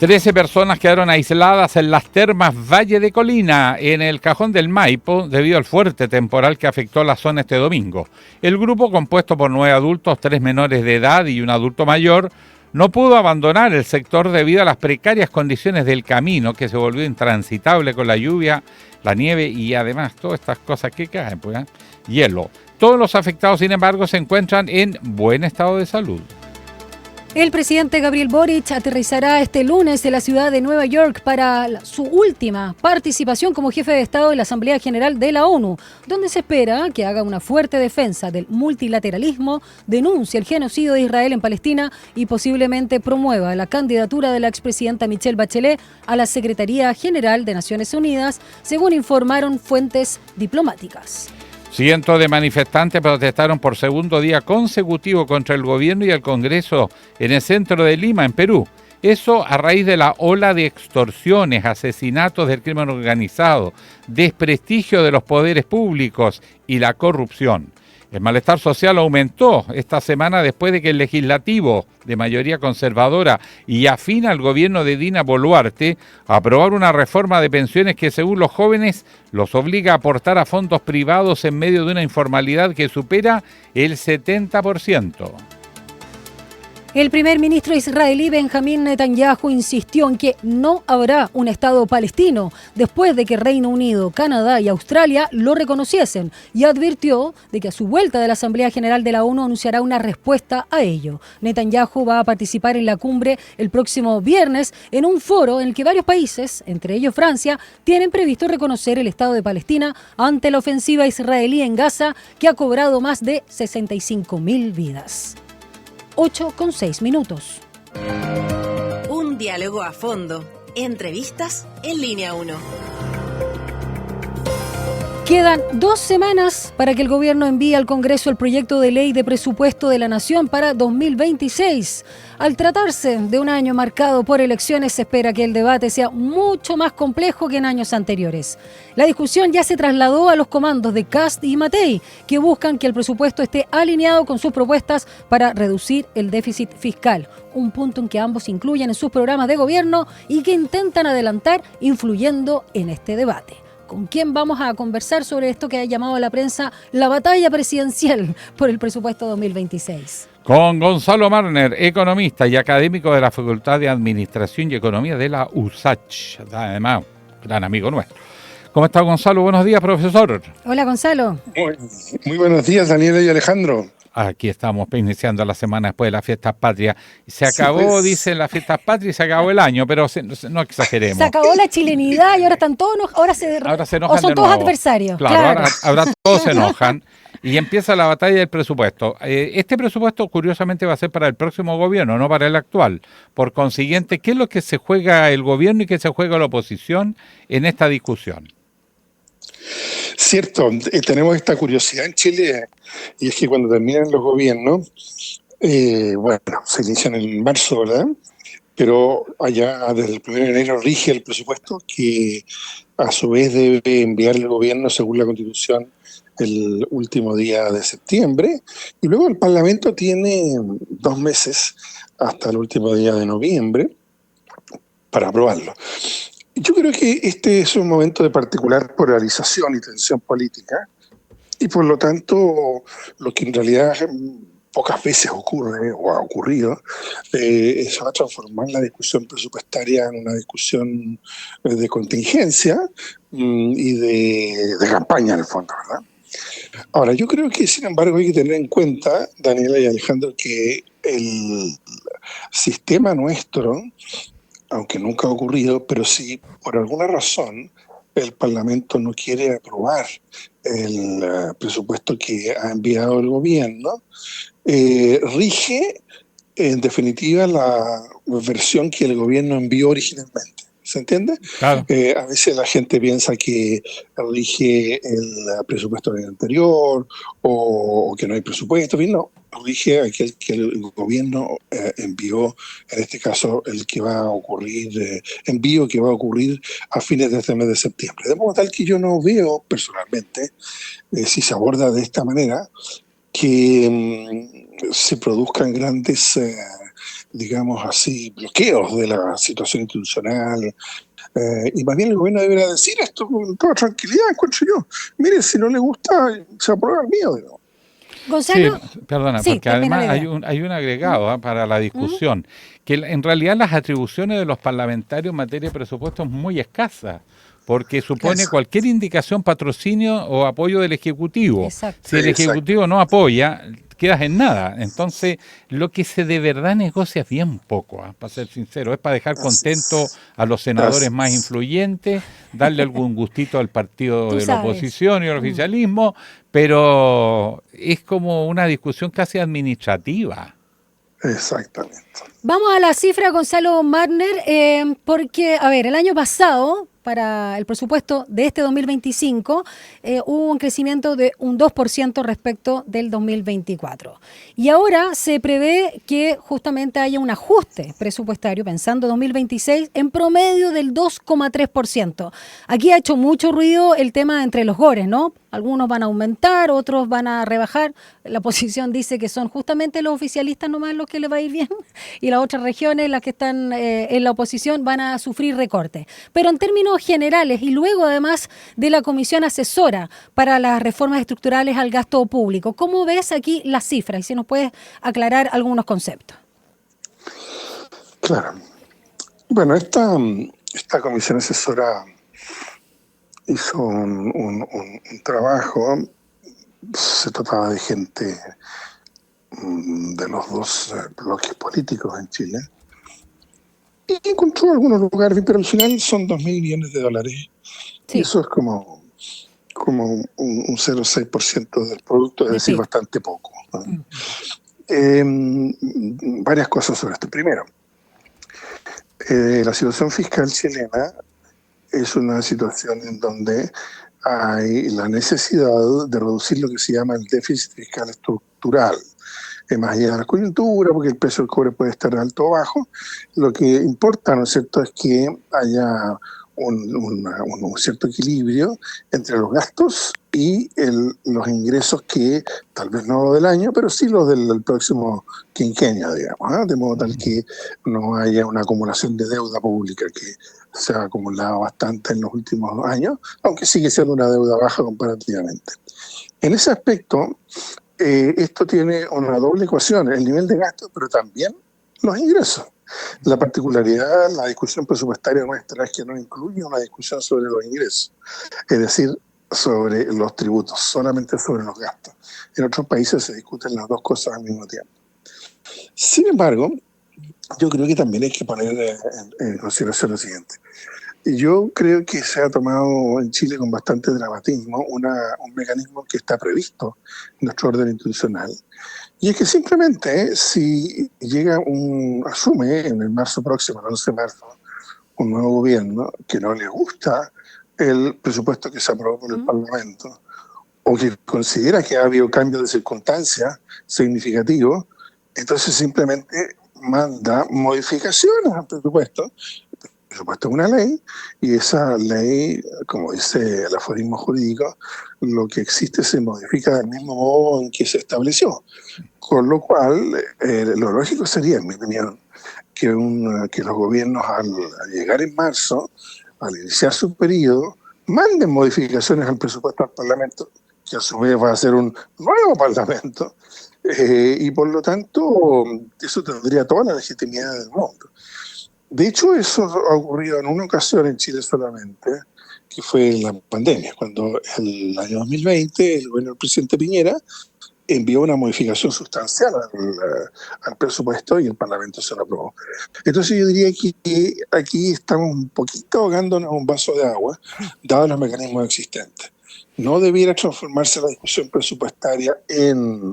13 personas quedaron aisladas en las termas Valle de Colina, en el Cajón del Maipo, debido al fuerte temporal que afectó la zona este domingo. El grupo, compuesto por 9 adultos, 3 menores de edad y un adulto mayor, no pudo abandonar el sector debido a las precarias condiciones del camino, que se volvió intransitable con la lluvia, la nieve y además todas estas cosas que caen, pues, hielo. Todos los afectados, sin embargo, se encuentran en buen estado de salud. El presidente Gabriel Boric aterrizará este lunes en la ciudad de Nueva York para su última participación como jefe de Estado en la Asamblea General de la ONU, donde se espera que haga una fuerte defensa del multilateralismo, denuncie el genocidio de Israel en Palestina y posiblemente promueva la candidatura de la expresidenta Michelle Bachelet a la Secretaría General de Naciones Unidas, según informaron fuentes diplomáticas. Cientos de manifestantes protestaron por segundo día consecutivo contra el gobierno y el Congreso en el centro de Lima, en Perú. Eso a raíz de la ola de extorsiones, asesinatos del crimen organizado, desprestigio de los poderes públicos y la corrupción. El malestar social aumentó esta semana después de que el legislativo de mayoría conservadora y afín al gobierno de Dina Boluarte aprobara una reforma de pensiones que, según los jóvenes, los obliga a aportar a fondos privados en medio de una informalidad que supera el 70%. El primer ministro israelí Benjamín Netanyahu insistió en que no habrá un Estado palestino después de que Reino Unido, Canadá y Australia lo reconociesen, y advirtió de que a su vuelta de la Asamblea General de la ONU anunciará una respuesta a ello. Netanyahu va a participar en la cumbre el próximo viernes en un foro en el que varios países, entre ellos Francia, tienen previsto reconocer el Estado de Palestina ante la ofensiva israelí en Gaza, que ha cobrado más de 65.000 vidas. 8:06. Un diálogo a fondo. Entrevistas en Línea 1. Quedan 2 semanas para que el gobierno envíe al Congreso el proyecto de ley de presupuesto de la Nación para 2026. Al tratarse de un año marcado por elecciones, se espera que el debate sea mucho más complejo que en años anteriores. La discusión ya se trasladó a los comandos de Kast y Matei, que buscan que el presupuesto esté alineado con sus propuestas para reducir el déficit fiscal, un punto en que ambos incluyen en sus programas de gobierno y que intentan adelantar influyendo en este debate. ¿Con quién vamos a conversar sobre esto que ha llamado a la prensa la batalla presidencial por el presupuesto 2026? Con Gonzalo Marner, economista y académico de la Facultad de Administración y Economía de la USACH, además, gran amigo nuestro. ¿Cómo está, Gonzalo? Buenos días, profesor. Hola, Gonzalo. Muy buenos días, Daniela y Alejandro. Aquí estamos iniciando la semana después de las fiestas patrias. Se acabó, sí, pues, dicen las fiestas patrias, y se acabó el año, pero no exageremos. Se acabó la chilenidad y ahora están todos, ahora se enojan, o son todos adversarios. Claro. Ahora todos se enojan y empieza la batalla del presupuesto. Este presupuesto, curiosamente, va a ser para el próximo gobierno, no para el actual. Por consiguiente, ¿qué es lo que se juega el gobierno y qué se juega la oposición en esta discusión? Cierto, tenemos esta curiosidad en Chile, y es que cuando terminan los gobiernos, se inician en marzo, ¿verdad? Pero allá desde el 1 de enero rige el presupuesto, que a su vez debe enviar el gobierno según la Constitución el último día de septiembre, y luego el Parlamento tiene 2 meses hasta el último día de noviembre para aprobarlo. Yo creo que este es un momento de particular polarización y tensión política, y por lo tanto lo que en realidad pocas veces ocurre o ha ocurrido, se va a transformar la discusión presupuestaria en una discusión de contingencia y de campaña en el fondo, ¿verdad? Ahora, yo creo que sin embargo hay que tener en cuenta, Daniela y Alejandro, que el sistema nuestro, aunque nunca ha ocurrido, pero sí, por alguna razón, el Parlamento no quiere aprobar el presupuesto que ha enviado el gobierno, rige, en definitiva, la versión que el gobierno envió originalmente. ¿Se entiende? Claro. A veces la gente piensa que rige el presupuesto del anterior o que no hay presupuesto. Bien, no, rige aquel que el gobierno envió, en este caso el que va a ocurrir, envío que va a ocurrir a fines de este mes de septiembre. De modo tal que yo no veo personalmente, si se aborda de esta manera, que se produzcan grandes digamos así, bloqueos de la situación institucional, y más bien el gobierno deberá decir esto con toda tranquilidad, encuentro yo. Mire, si no le gusta, se aprueba el mío, ¿no? Gonzalo. Sí, perdona, sí, porque además hay un agregado para la discusión, que en realidad las atribuciones de los parlamentarios en materia de presupuesto es muy escasa, porque supone cualquier indicación, patrocinio o apoyo del Ejecutivo. Exacto. Si el Ejecutivo no apoya, quedas en nada. Entonces, lo que se de verdad negocia es bien poco, para ser sincero. Es para dejar contento a los senadores más influyentes, darle algún gustito al partido de la oposición y al oficialismo, pero es como una discusión casi administrativa. Exactamente. Vamos a la cifra, Gonzalo Marner, porque, a ver, el año pasado, para el presupuesto de este 2025 hubo un crecimiento de un 2% respecto del 2024. Y ahora se prevé que justamente haya un ajuste presupuestario, pensando 2026, en promedio del 2,3%. Aquí ha hecho mucho ruido el tema entre los gores, ¿no? Algunos van a aumentar, otros van a rebajar. La oposición dice que son justamente los oficialistas nomás los que les va a ir bien y las otras regiones, las que están en la oposición, van a sufrir recortes. Pero en términos generales, y luego además de la Comisión Asesora para las Reformas Estructurales al Gasto Público, ¿cómo ves aquí las cifras? Y si nos puedes aclarar algunos conceptos. Claro. Bueno, esta Comisión Asesora hizo un trabajo. Se trataba de gente de los dos bloques políticos en Chile, y encontró algunos lugares, pero al final son 2.000 millones de dólares. Sí. Y eso es como un 0,6% del producto, es decir, bastante poco, ¿no? Varias cosas sobre esto. Primero, la situación fiscal chilena es una situación en donde hay la necesidad de reducir lo que se llama el déficit fiscal estructural, más allá de la coyuntura, porque el precio del cobre puede estar alto o bajo. Lo que importa, ¿no es cierto?, es que haya un cierto equilibrio entre los gastos y los ingresos, que tal vez no los del año, pero sí los del próximo quinquenio, digamos, ¿eh? De modo tal que no haya una acumulación de deuda pública que se ha acumulado bastante en los últimos años, aunque sigue siendo una deuda baja comparativamente. En ese aspecto, esto tiene una doble ecuación: el nivel de gasto, pero también los ingresos. La particularidad, la discusión presupuestaria nuestra, es que no incluye una discusión sobre los ingresos, es decir, sobre los tributos, solamente sobre los gastos. En otros países se discuten las dos cosas al mismo tiempo. Sin embargo, yo creo que también hay que poner en consideración lo siguiente. Yo creo que se ha tomado en Chile con bastante dramatismo un mecanismo que está previsto en nuestro orden institucional, y es que simplemente si asume en el marzo próximo, el 11 de marzo, un nuevo gobierno que no le gusta el presupuesto que se aprobó por el Parlamento, o que considera que ha habido cambios de circunstancias significativos, entonces simplemente manda modificaciones al presupuesto. El presupuesto es una ley, y esa ley, como dice el aforismo jurídico, lo que existe se modifica del mismo modo en que se estableció. Con lo cual, lo lógico sería, en mi opinión, que los gobiernos, al llegar en marzo, al iniciar su periodo, manden modificaciones al presupuesto al Parlamento, que a su vez va a ser un nuevo Parlamento, y por lo tanto eso tendría toda la legitimidad del mundo. De hecho, eso ha ocurrido en una ocasión en Chile solamente, que fue en la pandemia, cuando el año 2020 el gobierno del presidente Piñera envió una modificación sustancial al presupuesto y el Parlamento se lo aprobó. Entonces yo diría que aquí estamos un poquito ahogándonos un vaso de agua, dados los mecanismos existentes. No debiera transformarse la discusión presupuestaria en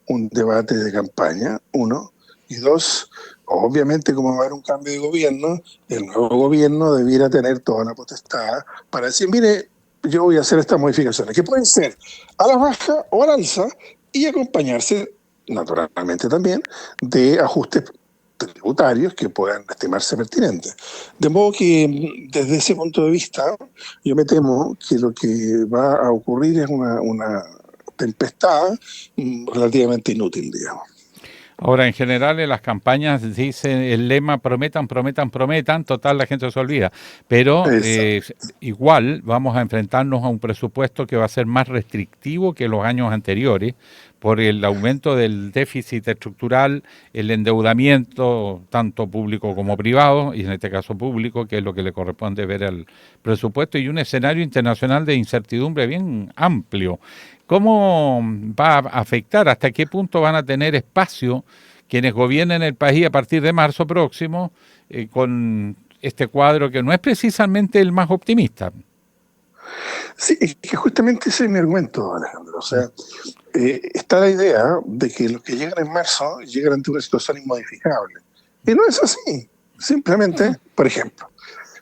un debate de campaña, uno, y dos, obviamente, como va a haber un cambio de gobierno, el nuevo gobierno debiera tener toda la potestad para decir, mire, yo voy a hacer estas modificaciones, que pueden ser a la baja o al alza, y acompañarse, naturalmente también, de ajustes tributarios que puedan estimarse pertinentes. De modo que, desde ese punto de vista, yo me temo que lo que va a ocurrir es una tempestad relativamente inútil, digamos. Ahora, en general, en las campañas dicen el lema prometan, prometan, prometan, total la gente se olvida. Pero igual vamos a enfrentarnos a un presupuesto que va a ser más restrictivo que los años anteriores por el aumento del déficit estructural, el endeudamiento tanto público como privado, y en este caso público, que es lo que le corresponde ver al presupuesto, y un escenario internacional de incertidumbre bien amplio. ¿Cómo va a afectar? ¿Hasta qué punto van a tener espacio quienes gobiernen el país a partir de marzo próximo con este cuadro que no es precisamente el más optimista? Sí, es que justamente ese es mi argumento, Alejandro. O sea, está la idea de que los que llegan en marzo llegan ante una situación inmodificable. Y no es así. Simplemente, por ejemplo,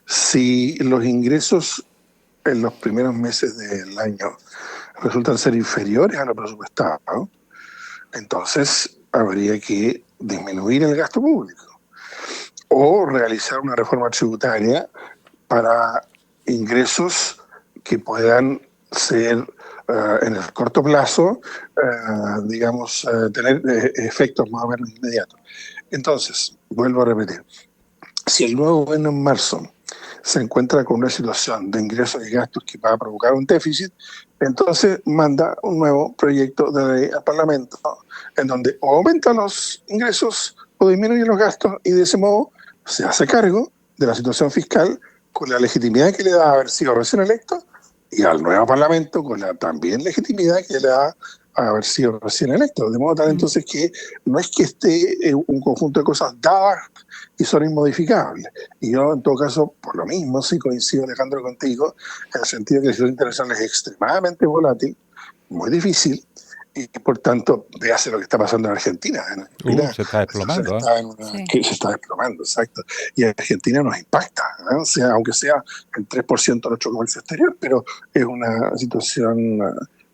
Si los ingresos en los primeros meses del año resultan ser inferiores a lo presupuestado, entonces habría que disminuir el gasto público o realizar una reforma tributaria para ingresos que puedan ser en el corto plazo, tener efectos más o menos inmediatos. Entonces, vuelvo a repetir, si el nuevo gobierno en marzo se encuentra con una situación de ingresos y gastos que va a provocar un déficit, entonces manda un nuevo proyecto de ley al Parlamento en donde o aumenta los ingresos o disminuye los gastos y de ese modo se hace cargo de la situación fiscal con la legitimidad que le da haber sido recién electo y al nuevo Parlamento con la también legitimidad que le da haber sido recién electo. De modo tal entonces que no es que esté un conjunto de cosas dadas y son inmodificables. Y yo, en todo caso, por lo mismo, sí coincido, Alejandro, contigo, en el sentido que la situación internacional es extremadamente volátil, muy difícil, y por tanto, véase lo que está pasando en Argentina. Se está desplomando. Se está desplomando, exacto. Y a Argentina nos impacta, ¿no? O sea, aunque sea el 3% de nuestro comercio exterior, pero es una situación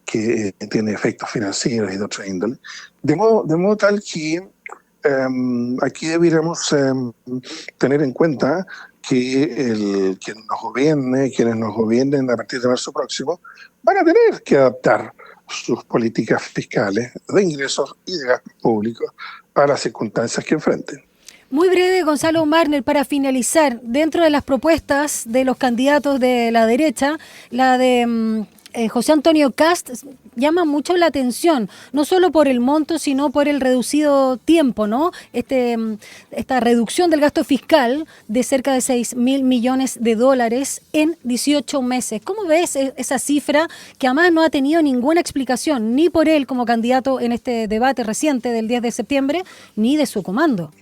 que tiene efectos financieros y de otra índole. De modo tal que aquí debiéramos tener en cuenta que quienes nos gobiernen a partir de marzo próximo, van a tener que adaptar sus políticas fiscales de ingresos y de gastos públicos a las circunstancias que enfrenten. Muy breve, Gonzalo Marner, para finalizar, dentro de las propuestas de los candidatos de la derecha, la de José Antonio Kast llama mucho la atención, no solo por el monto, sino por el reducido tiempo, ¿no? Esta reducción del gasto fiscal de cerca de $6.000 millones en 18 meses. ¿Cómo ves esa cifra que además no ha tenido ninguna explicación, ni por él como candidato en este debate reciente del 10 de septiembre, ni de su comando?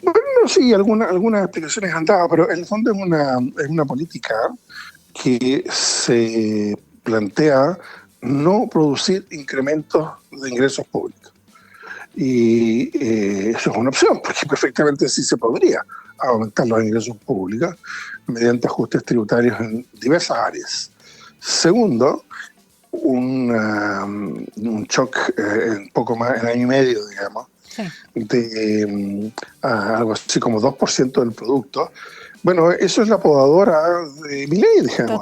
Bueno, sí, algunas explicaciones han dado, pero en el fondo es una política que se plantea no producir incrementos de ingresos públicos. Y eso es una opción, porque perfectamente sí se podría aumentar los ingresos públicos mediante ajustes tributarios en diversas áreas. Segundo, un shock en poco más, en año y medio, digamos, de algo así como 2% del producto. Bueno, eso es la podadora de Milei, digamos.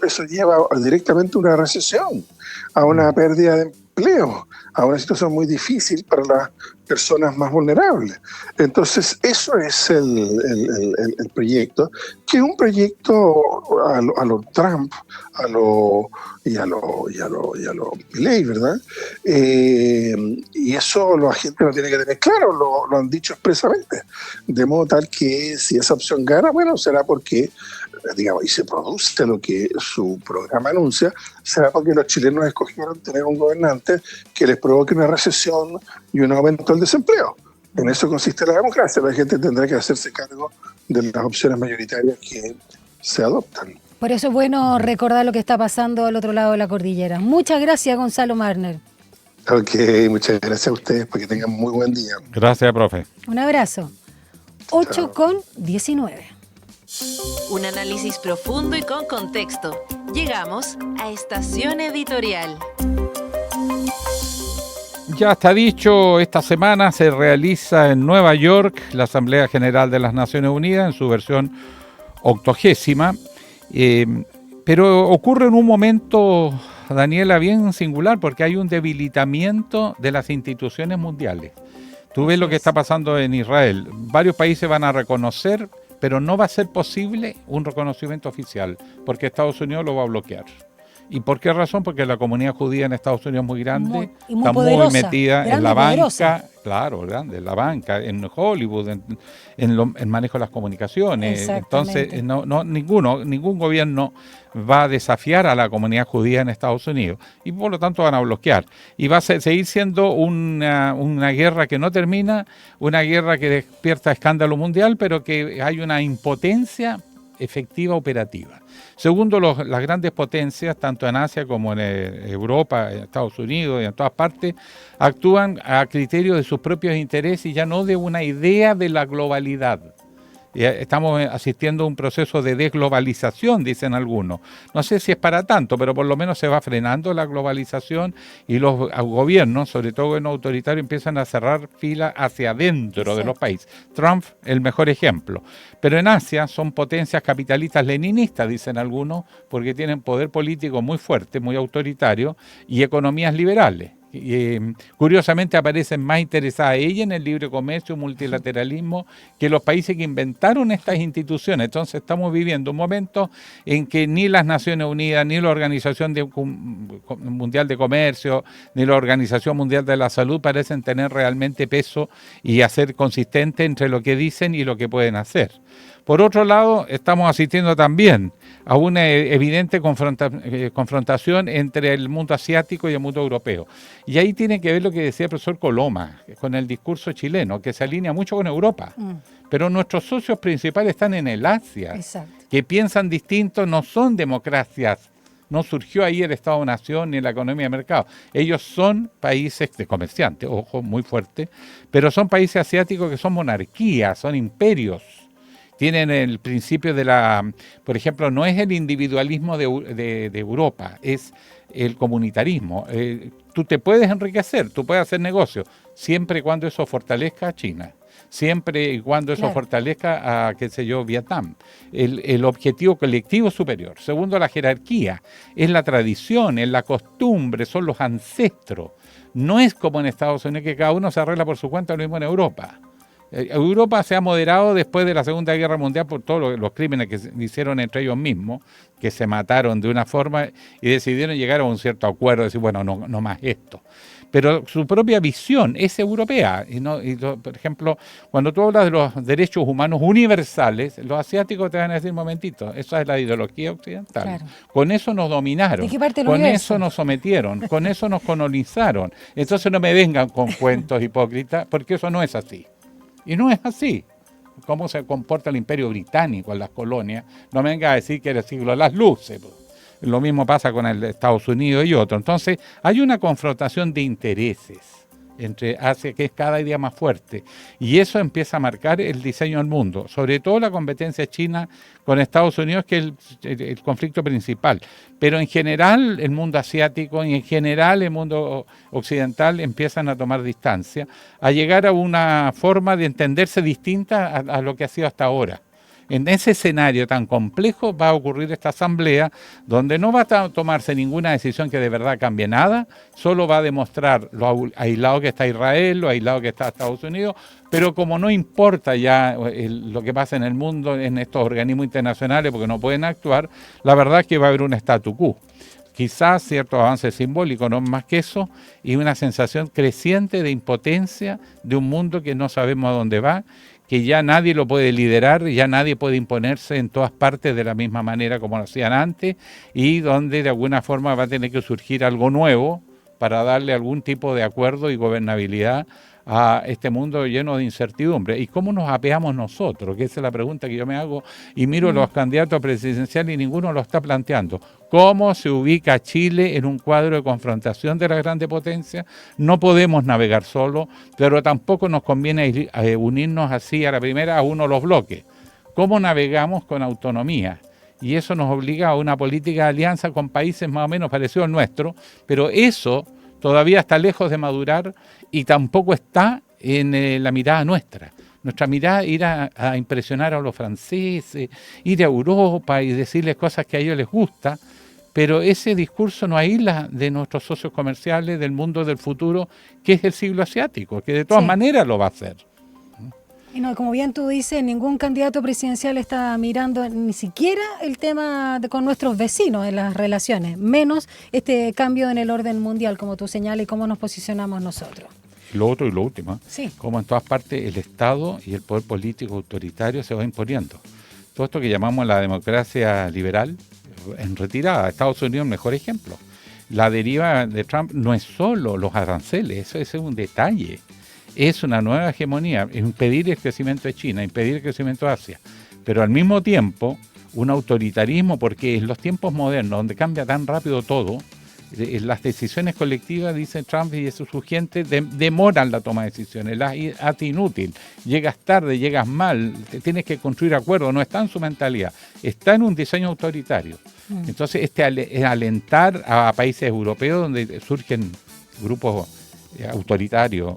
Eso lleva directamente a una recesión, a una pérdida de empleo, a una situación muy difícil para las personas más vulnerables. Entonces, eso es el proyecto, que es un proyecto a lo Trump, a lo Milei, ¿verdad? Y eso la gente lo tiene que tener claro, lo han dicho expresamente. De modo tal que si esa opción gana, bueno, será porque, digamos, y se produce lo que su programa anuncia, será porque los chilenos escogieron tener un gobernante que les provoque una recesión y un aumento del desempleo. En eso consiste la democracia. La gente tendrá que hacerse cargo de las opciones mayoritarias que se adoptan. Por eso es bueno recordar lo que está pasando al otro lado de la cordillera. Muchas gracias, Gonzalo Marner. Ok, muchas gracias a ustedes, porque tengan muy buen día. Gracias, profe. Un abrazo. 8:19. Un análisis profundo y con contexto. Llegamos a Estación Editorial. Ya está dicho, esta semana se realiza en Nueva York la Asamblea General de las Naciones Unidas en su versión 80ª, pero ocurre en un momento, Daniela, bien singular, porque hay un debilitamiento de las instituciones mundiales. Tú ves lo que está pasando en Israel. Varios países van a reconocer, pero no va a ser posible un reconocimiento oficial, porque Estados Unidos lo va a bloquear. ¿Y por qué razón? Porque la comunidad judía en Estados Unidos es muy grande, está muy metida en la banca, claro, grande, en la banca, en Hollywood, en el manejo de las comunicaciones. Entonces, ningún gobierno va a desafiar a la comunidad judía en Estados Unidos y por lo tanto van a bloquear. Y va a seguir siendo una guerra que no termina, una guerra que despierta escándalo mundial, pero que hay una impotencia efectiva operativa. Segundo, las grandes potencias, tanto en Asia como en Europa, en Estados Unidos y en todas partes, actúan a criterio de sus propios intereses y ya no de una idea de la globalidad. Estamos asistiendo a un proceso de desglobalización, dicen algunos. No sé si es para tanto, pero por lo menos se va frenando la globalización y los gobiernos, sobre todo en autoritario, empiezan a cerrar filas hacia adentro de los países. Trump, el mejor ejemplo. Pero en Asia son potencias capitalistas leninistas, dicen algunos, porque tienen poder político muy fuerte, muy autoritario, y economías liberales. Curiosamente aparecen más interesadas ella en el libre comercio, multilateralismo, que los países que inventaron estas instituciones. Entonces estamos viviendo un momento en que ni las Naciones Unidas, ni la Organización Mundial de Comercio, ni la Organización Mundial de la Salud parecen tener realmente peso y hacer consistente entre lo que dicen y lo que pueden hacer. Por otro lado, estamos asistiendo también a una evidente confrontación entre el mundo asiático y el mundo europeo. Y ahí tiene que ver lo que decía el profesor Coloma, con el discurso chileno, que se alinea mucho con Europa. Pero nuestros socios principales están en el Asia, que piensan distinto, no son democracias. No surgió ahí el Estado-Nación ni la economía de mercado. Ellos son países de comerciantes, ojo, muy fuerte, pero son países asiáticos que son monarquías, son imperios. Tienen el principio de por ejemplo, no es el individualismo de Europa, es el comunitarismo. Tú te puedes enriquecer, tú puedes hacer negocio, siempre y cuando eso fortalezca a China, siempre y cuando eso fortalezca a, Vietnam. El objetivo colectivo superior. Segundo, la jerarquía, es la tradición, es la costumbre, son los ancestros. No es como en Estados Unidos que cada uno se arregla por su cuenta, lo mismo en Europa. Europa se ha moderado después de la Segunda Guerra Mundial por todos los crímenes que se hicieron entre ellos mismos, que se mataron de una forma y decidieron llegar a un cierto acuerdo, decir, bueno, no más esto. Pero su propia visión es europea. Por ejemplo, cuando tú hablas de los derechos humanos universales, los asiáticos te van a decir, momentito, esa es la ideología occidental. Claro. Con eso nos dominaron, con eso nos sometieron, con eso nos colonizaron. Entonces no me vengan con cuentos hipócritas, porque eso no es así. Y no es así. ¿Cómo se comporta el Imperio Británico en las colonias? No me venga a decir que era el siglo de las luces. Lo mismo pasa con el Estados Unidos y otros. Entonces, hay una confrontación de intereses entre Asia, que es cada día más fuerte. Y eso empieza a marcar el diseño del mundo. Sobre todo la competencia china con Estados Unidos, que es el conflicto principal. Pero en general el mundo asiático y en general el mundo occidental empiezan a tomar distancia, a llegar a una forma de entenderse distinta a lo que ha sido hasta ahora. En ese escenario tan complejo va a ocurrir esta asamblea donde no va a tomarse ninguna decisión que de verdad cambie nada, solo va a demostrar lo aislado que está Israel, lo aislado que está Estados Unidos, pero como no importa ya lo que pasa en el mundo, en estos organismos internacionales, porque no pueden actuar, la verdad es que va a haber un statu quo. Quizás ciertos avances simbólicos, no más que eso, y una sensación creciente de impotencia de un mundo que no sabemos a dónde va, que ya nadie lo puede liderar, ya nadie puede imponerse en todas partes de la misma manera como lo hacían antes, y donde de alguna forma va a tener que surgir algo nuevo para darle algún tipo de acuerdo y gobernabilidad a este mundo lleno de incertidumbre. ¿Y cómo nos apeamos nosotros? Que esa es la pregunta que yo me hago y miro los candidatos presidenciales y ninguno lo está planteando. ¿Cómo se ubica Chile en un cuadro de confrontación de las grandes potencias? No podemos navegar solo, pero tampoco nos conviene unirnos así a la primera a uno de los bloques. ¿Cómo navegamos con autonomía? Y eso nos obliga a una política de alianza con países más o menos parecidos al nuestro, pero eso todavía está lejos de madurar y tampoco está en la mirada nuestra. Nuestra mirada ir a impresionar a los franceses, ir a Europa y decirles cosas que a ellos les gusta, pero ese discurso no aísla de nuestros socios comerciales del mundo del futuro, que es el siglo asiático, que de todas maneras lo va a hacer. Y no, como bien tú dices, ningún candidato presidencial está mirando ni siquiera el tema con nuestros vecinos en las relaciones, menos este cambio en el orden mundial, como tú señalas, y cómo nos posicionamos nosotros. Lo otro y lo último, como en todas partes el Estado y el poder político autoritario se va imponiendo. Todo esto que llamamos la democracia liberal en retirada. Estados Unidos es el mejor ejemplo. La deriva de Trump no es solo los aranceles, eso es un detalle. Es una nueva hegemonía, impedir el crecimiento de China, impedir el crecimiento de Asia, pero al mismo tiempo un autoritarismo, porque en los tiempos modernos, donde cambia tan rápido todo, Las decisiones colectivas, dice Trump y su gente, demoran la toma de decisiones, las hace inútil. Llegas tarde, llegas mal, tienes que construir acuerdos, no está en su mentalidad, está en un diseño autoritario. Entonces, alentar a países europeos donde surgen grupos autoritarios,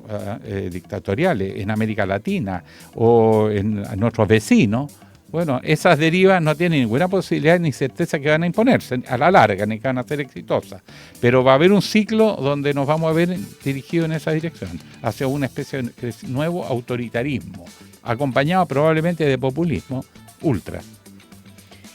dictatoriales, en América Latina o en nuestros vecinos, bueno, esas derivas no tienen ninguna posibilidad ni certeza que van a imponerse a la larga, ni que van a ser exitosas. Pero va a haber un ciclo donde nos vamos a ver dirigidos en esa dirección, hacia una especie de nuevo autoritarismo, acompañado probablemente de populismo ultra.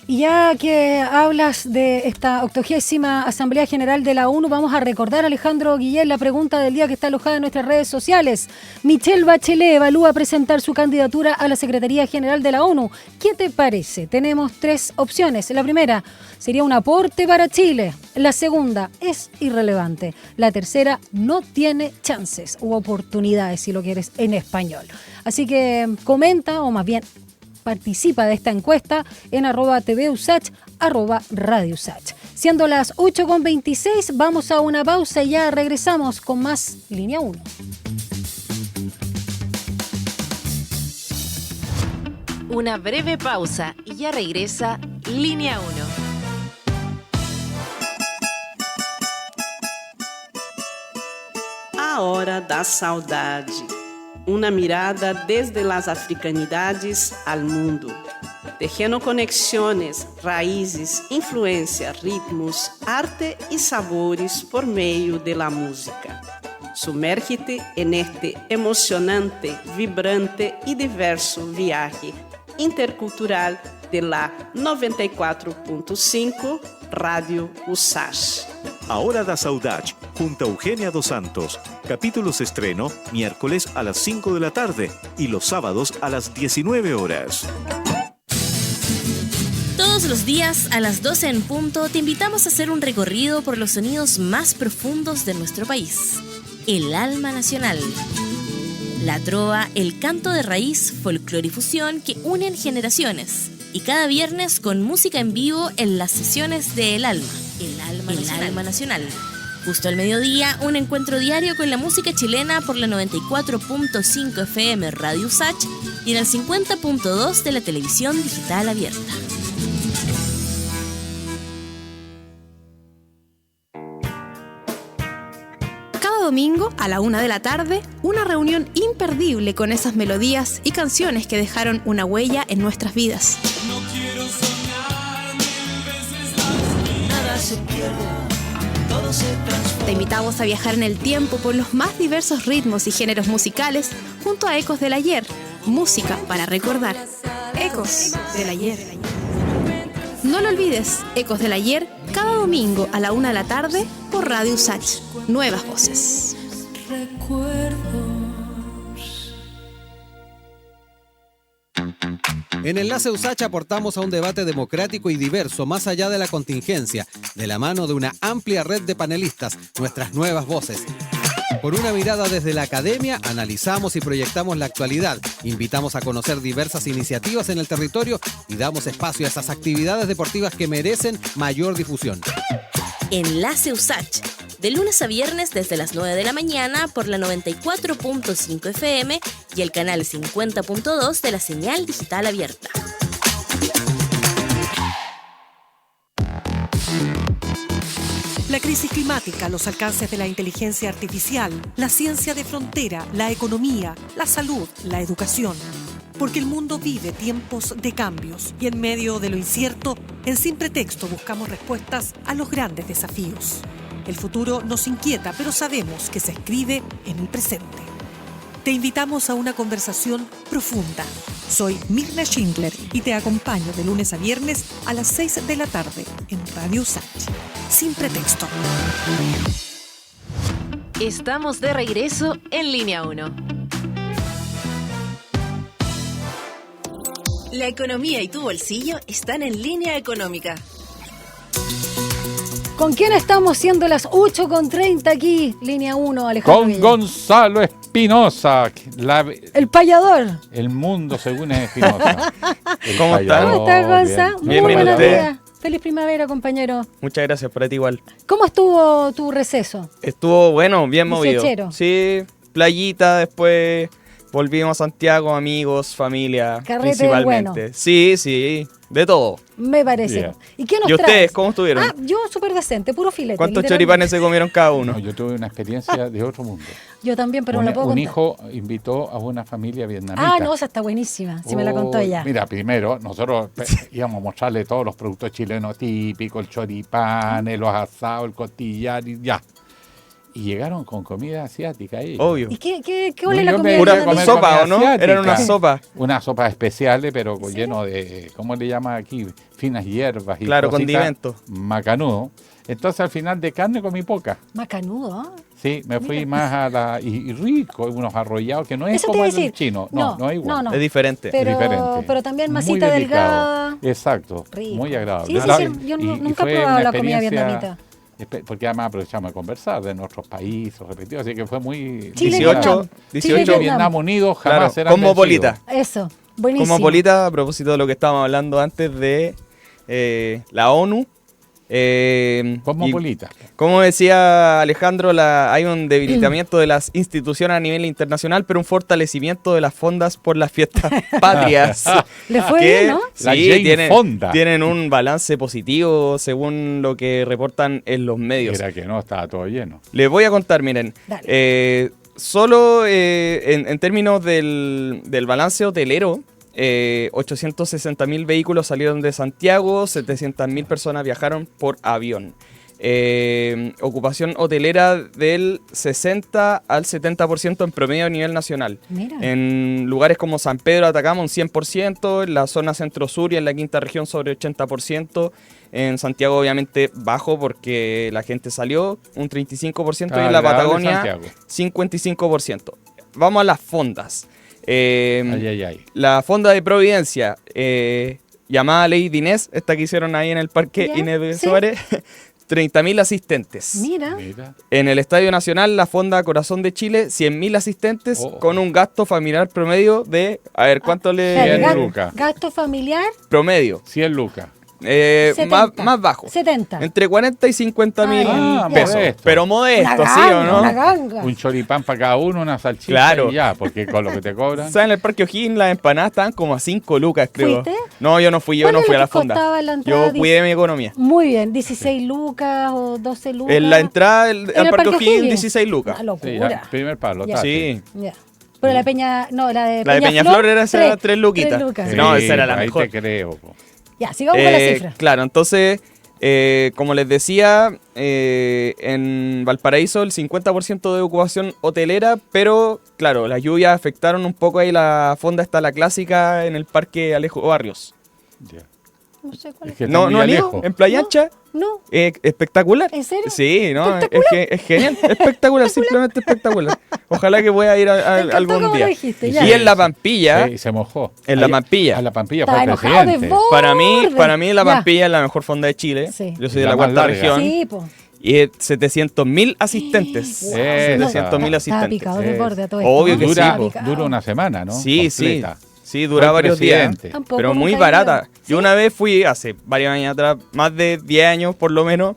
Y ya que hablas de esta 80ª Asamblea General de la ONU, vamos a recordar, Alejandro Guillén, la pregunta del día que está alojada en nuestras redes sociales. Michelle Bachelet evalúa presentar su candidatura a la Secretaría General de la ONU. ¿Qué te parece? Tenemos 3 opciones. La primera sería un aporte para Chile. La segunda es irrelevante. La tercera no tiene chances u oportunidades, si lo quieres en español. Así que comenta, o más bien participa de esta encuesta en @TVUSACH, @RadioUSACH. Siendo las 8:26, vamos a una pausa y ya regresamos con más Línea 1. Una breve pausa y ya regresa Línea 1. A Hora da Saudade. Uma mirada desde las africanidades al mundo, tejendo conexões, raízes, influência, ritmos, arte e sabores por meio de la música. Sumérgete en este emocionante, vibrante e diverso viaje intercultural de la 94.5 Radio USACH. A Hora da Saudade, junto a Eugenia dos Santos. Capítulos estreno miércoles a las 5 de la tarde y los sábados a las 19 horas. Todos los días a las 12 en punto te invitamos a hacer un recorrido por los sonidos más profundos de nuestro país. El alma nacional. La trova, el canto de raíz, folclore y fusión que unen generaciones. Y cada viernes con música en vivo en las sesiones de El Alma. El Alma Nacional. Justo al mediodía, un encuentro diario con la música chilena por la 94.5 FM Radio USACH y en el 50.2 de la televisión digital abierta. Cada domingo, a la 1 de la tarde, una reunión imperdible con esas melodías y canciones que dejaron una huella en nuestras vidas. No quiero soñar 1000 veces más. Nada se pierde, todo se transforma. Te invitamos a viajar en el tiempo por los más diversos ritmos y géneros musicales junto a Ecos del Ayer, música para recordar. Ecos del Ayer. No lo olvides, Ecos del Ayer, cada domingo a la 1 de la tarde por Radio USACH. Nuevas voces. En Enlace USACH aportamos a un debate democrático y diverso más allá de la contingencia, de la mano de una amplia red de panelistas, nuestras nuevas voces. Por una mirada desde la academia, analizamos y proyectamos la actualidad, invitamos a conocer diversas iniciativas en el territorio y damos espacio a esas actividades deportivas que merecen mayor difusión. Enlace USACH, de lunes a viernes desde las 9 de la mañana por la 94.5 FM y el canal 50.2 de la señal digital abierta. La crisis climática, los alcances de la inteligencia artificial, la ciencia de frontera, la economía, la salud, la educación. Porque el mundo vive tiempos de cambios y en medio de lo incierto, en Sin Pretexto buscamos respuestas a los grandes desafíos. El futuro nos inquieta, pero sabemos que se escribe en el presente. Te invitamos a una conversación profunda. Soy Mirna Schindler y te acompaño de lunes a viernes a las 6 de la tarde en Radio USACH. Sin Pretexto. Estamos de regreso en Línea 1. La economía y tu bolsillo están en Línea Económica. ¿Con quién estamos siendo las 8:30 aquí? Línea 1, Alejandro. Con Gonzalo Espinosa. El payador. El mundo según Espinosa. ¿Cómo está? ¿Cómo estás, Gonzalo? Muy buenos días. Feliz primavera, compañero. Muchas gracias, para ti igual. ¿Cómo estuvo tu receso? Estuvo bueno, bien movido. 18. Sí, playita, después volvimos a Santiago, amigos, familia, Carrete principalmente. bueno. Sí, de todo. Me parece. Bien. ¿Y qué nos ¿Y ustedes traes? cómo estuvieron? Ah, yo súper decente, puro filete. ¿Cuántos literalmente. choripanes se comieron cada uno? No, yo tuve una experiencia de otro mundo. Yo también, pero no la puedo un contar. hijo invitó a una familia vietnamita. Ah, no, esa está buenísima. Si me la contó ella. Mira, primero nosotros íbamos a mostrarle todos los productos chilenos típicos, el choripán, los asados, el costillar y ya. Y llegaron con comida asiática ahí. Obvio. ¿Y qué ole la yo comida? me Pura vietnamita? sopa, ¿o no? asiática. Eran unas sopas. Unas sopas especiales, pero lleno de, ¿cómo le llama aquí? Finas hierbas y Claro, cositas, condimentos. macanudo. Entonces al final de carne comí poca. Macanudo, ¿ah? Sí, me fui más a la... Y rico, unos arrollados, que no es Eso te como iba a el decir. chino. No, No es igual. no. Es diferente. Pero, Es diferente. pero también Muy masita delicado. delgada. Exacto, Rico. muy agradable. Sí, La- sí, yo y nunca he fue probado una la comida experiencia vietnamita. Porque además aprovechamos de conversar de nuestros países respectivos, así que fue muy... Chile, 18, Chile, Chile y Vietnam unidos jamás Claro, serán cosmopolita. vencidos. Eso, buenísimo. Cosmopolita, a propósito de lo que estábamos hablando antes de la ONU. Cosmopolita. Como decía Alejandro, hay un debilitamiento de las instituciones a nivel internacional, pero un fortalecimiento de las fondas por las fiestas patrias. Le fue que, bien, ¿no? La Sí, Jane Fonda. tienen un balance positivo según lo que reportan en los medios. Era que no, estaba todo lleno. Les voy a contar, miren. Solo en términos del balance hotelero, 860.000 vehículos salieron de Santiago, 700.000 personas viajaron por avión. Ocupación hotelera del 60 al 70% en promedio a nivel nacional. Mira. En lugares como San Pedro, Atacama, un 100%, en la zona centro-sur y en la quinta región sobre 80%. En Santiago, obviamente, bajo porque la gente salió, un 35%, y en la Agradable Patagonia, Santiago. 55%. Vamos a las fondas. Ay. La fonda de Providencia, llamada Ley de Inés, esta que hicieron ahí en el Parque Ya, Inés de sí. Suárez, 30.000 asistentes. Mira. En el Estadio Nacional, la Fonda Corazón de Chile, 100.000 asistentes con un gasto familiar promedio de, a ver, ¿cuánto Espérate, le...? gasto familiar, Promedio. 100 lucas. 70. Más bajo. 70. Entre 40 y 50.000 Ah, pesos. modesto. Pero modesto, Una ¿sí o no? una ganga. Un choripán para cada uno, una salchicha Claro. y ya, porque con lo que te cobran... O sea, en el Parque O'Higgins las empanadas estaban como a 5 lucas, creo. ¿Fuiste? No, yo no fui, yo ¿Cuál no es fui lo a la que fonda. costaba la entrada? Yo cuidé mi economía. Muy bien, 16 lucas o 12 lucas. En la entrada al ¿En el Parque O'Higgins, O'Higgins? 16 lucas. Una locura. Sí, ya, primer palo. Ya. Sí. Ya. Pero la Peña, no, la de La de Peñaflor era esa 3 luquitas. 3 lucas. No, esa era la ahí mejor. te creo. Po. Ya, sigamos con la cifra. Claro, entonces, como les decía, en Valparaíso el 50% de ocupación hotelera, pero claro, las lluvias afectaron un poco ahí la fonda, está la clásica en el Parque Alejo Barrios. Ya. No sé cuál es. Es que está No, muy no han ido, lejos. en Playa Ancha. No. Espectacular. ¿En serio? Sí, no, ¿Espectacular? es genial, espectacular, simplemente espectacular. Ojalá que pueda ir Me encantó algún cómo día. lo dijiste, ya. Y en la Pampilla, Sí, se mojó. en la Ahí- Pampilla. A la Pampilla Estaba fue el enojado de presidente. vos. Para mí la Ya. Pampilla es la mejor fonda de Chile. Sí. Yo soy de La la más cuarta larga. región. Sí, po. Y 700.000 asistentes. Wow. 700.000 Estaba asistentes. picado de borde a todo Obvio esto, que ¿no? sí, Dura, po. Estaba dura una semana, ¿no? Sí, Completa. sí, dura Fue el varios días. presidente. Tampoco Pero muy nunca he barata. ido. Yo una vez fui hace varios años atrás, más de 10 años por lo menos,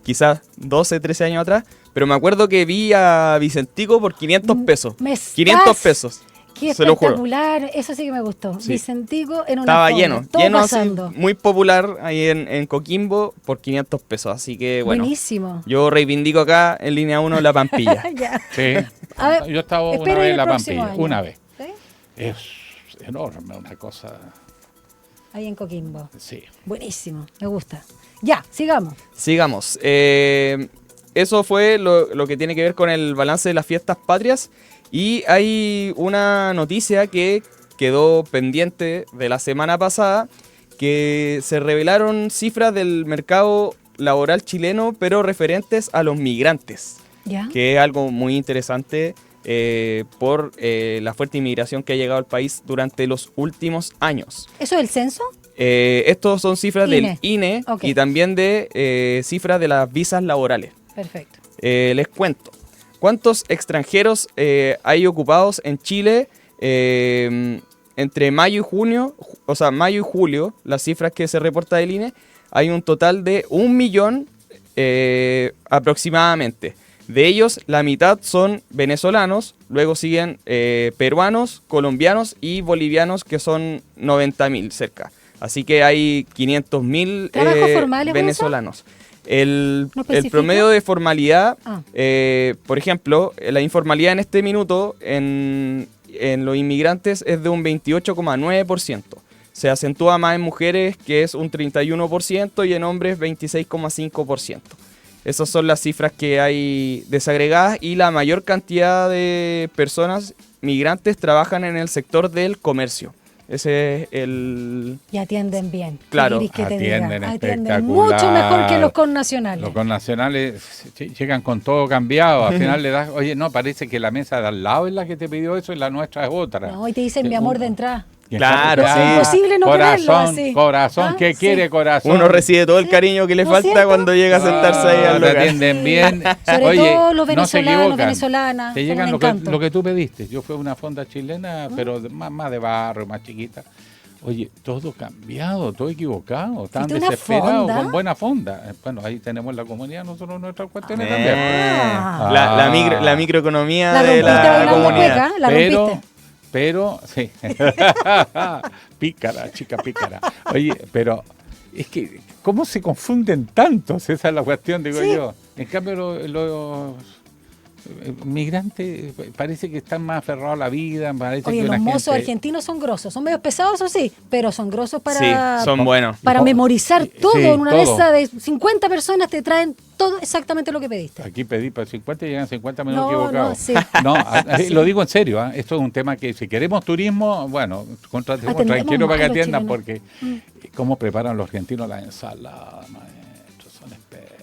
quizás 12, 13 años atrás, pero me acuerdo que vi a Vicentico por 500 pesos. Me 500 estás- pesos. Qué Se lo juro. espectacular. Eso sí que me gustó. Sí. Vicentico en una Estaba fonda, lleno, todo lleno así, pasando. muy popular ahí en Coquimbo por 500 pesos. Así que bueno, Buenísimo. yo reivindico acá en línea 1 la Pampilla. Ya. Sí. A ver, Yo estaba una espero vez ir en la el próximo Pampilla, año. una vez. ¿Sí? Es enorme, una cosa... Ahí en Coquimbo. Sí. Buenísimo, me gusta. Ya, sigamos. Sigamos. Eso fue lo que tiene que ver con el balance de las fiestas patrias. Y hay una noticia que quedó pendiente de la semana pasada, que se revelaron cifras del mercado laboral chileno, pero referentes a los migrantes, Ya. que es algo muy interesante por la fuerte inmigración que ha llegado al país durante los últimos años. ¿Eso es el censo? Estos son cifras INE. del INE Ok. y también de cifras de las visas laborales. Perfecto. Les cuento. ¿Cuántos extranjeros hay ocupados en Chile entre mayo y junio? O sea, mayo y julio, las cifras que se reporta del INE, hay un total de 1 millón aproximadamente. De ellos, la mitad son venezolanos, luego siguen peruanos, colombianos y bolivianos, que son 90.000 cerca. Así que hay 500.000 venezolanos. El promedio de formalidad, por ejemplo, la informalidad en este minuto en los inmigrantes es de un 28,9%. Se acentúa más en mujeres, que es un 31%, y en hombres 26,5%. Esas son las cifras que hay desagregadas, y la mayor cantidad de personas migrantes trabajan en el sector del comercio. Ese es el... Y atienden bien. Claro. Atienden mucho mejor que los connacionales. Los connacionales llegan con todo cambiado. Al final le das, oye, no, parece que la mesa de al lado es la que te pidió eso y la nuestra es otra. No, y te dicen mi amor de entrada. Claro, sí. Es imposible no creerlo así. Corazón, ¿qué quiere corazón? Uno recibe todo el cariño que le falta cuando llega a sentarse ahí al lugar. Te atienden bien. Sobre todo los venezolanos, venezolanas. Te llegan lo que tú pediste. Yo fui a una fonda chilena, pero más de barrio, más chiquita. Oye, todo cambiado, todo equivocado. Están desesperados con buena fonda. Bueno, ahí tenemos la comunidad, nosotros nuestras cuestiones también. La microeconomía de la comunidad. Pero, sí. Pícara, chica pícara. Oye, pero es que, ¿cómo se confunden tantos? Esa es la cuestión, digo yo. En cambio, los migrantes parece que están más aferrados a la vida. Parece Oye, que los mozos argentinos son grosos. Son medio pesados, eso sí, pero son grosos para... Sí, son buenos. Para memorizar todo. En una mesa de 50 personas te traen todo exactamente lo que pediste. Aquí pedí para 50 y llegan 50 menos equivocados. Sí. No, lo digo en serio, esto es un tema que si queremos turismo, bueno, contratemos tranquilo para que atiendan, porque cómo preparan los argentinos la ensalada, maestro, son expertos.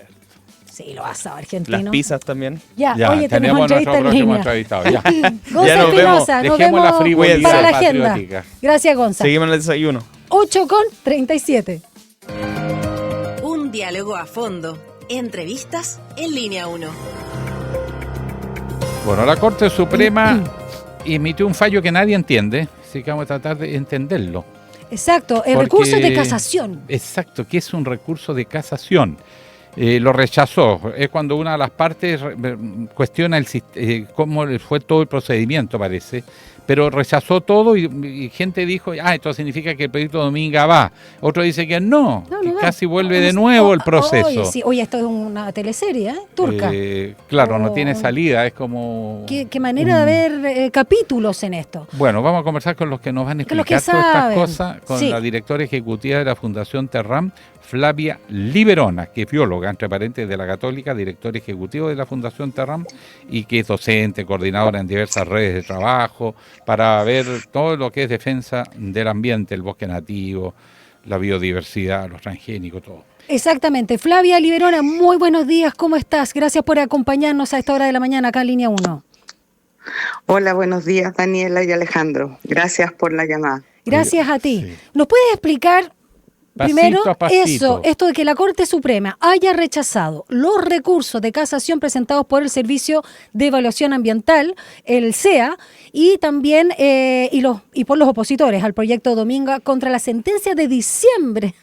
Sí, lo asado argentino. Las pizzas también. Ya, oye, tenemos nuestro próximo entrevistado. Ya nos vemos. Dejemos la frivolidad para la agenda. patriótica. Gracias, Gonza. Seguimos en el desayuno. 8:37. Un diálogo a fondo. Entrevistas en Línea 1. Bueno, la Corte Suprema emitió un fallo que nadie entiende, así que vamos a tratar de entenderlo. Exacto, el recurso de casación. Exacto, ¿qué es un recurso de casación? Lo rechazó. Es cuando una de las partes cuestiona cómo fue todo el procedimiento, parece, pero rechazó todo y gente dijo, esto significa que el proyecto Dominga va. Otro dice que no que casi vuelve de nuevo el proceso. Oye, esto es una teleserie turca. Claro, no tiene salida, es como... ¿Qué manera de ver capítulos en esto? Bueno, vamos a conversar con los que nos van a explicar todas estas cosas, con la directora ejecutiva de la Fundación Terram, Flavia Liberona, que es bióloga, entre paréntesis, de la Católica, directora ejecutiva de la Fundación Terram, y que es docente, coordinadora en diversas redes de trabajo, para ver todo lo que es defensa del ambiente, el bosque nativo, la biodiversidad, los transgénicos, todo. Exactamente. Flavia Liberona, muy buenos días, ¿cómo estás? Gracias por acompañarnos a esta hora de la mañana acá en Línea 1. Hola, buenos días, Daniela y Alejandro. Gracias por la llamada. Gracias a ti. Sí. ¿Nos puedes explicar primero esto de que la Corte Suprema haya rechazado los recursos de casación presentados por el Servicio de Evaluación Ambiental, el SEA, y también y por los opositores al proyecto Dominga contra la sentencia de diciembre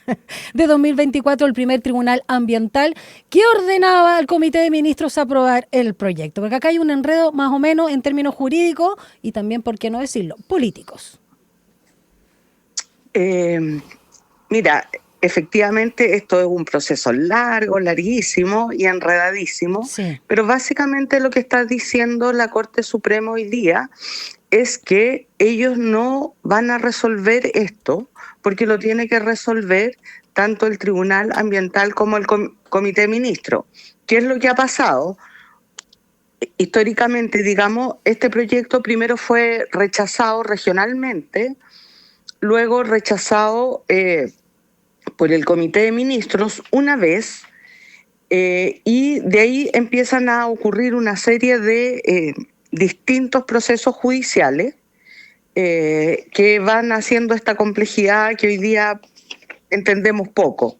de 2024 del primer Tribunal Ambiental que ordenaba al Comité de Ministros aprobar el proyecto? Porque acá hay un enredo más o menos en términos jurídicos y también, ¿por qué no decirlo?, políticos. Mira, efectivamente esto es un proceso largo, larguísimo y enredadísimo, pero básicamente lo que está diciendo la Corte Suprema hoy día es que ellos no van a resolver esto porque lo tiene que resolver tanto el Tribunal Ambiental como el Comité de Ministros. ¿Qué es lo que ha pasado? Históricamente, digamos, este proyecto primero fue rechazado regionalmente, luego rechazado por el Comité de Ministros una vez, y de ahí empiezan a ocurrir una serie de distintos procesos judiciales que van haciendo esta complejidad que hoy día entendemos poco.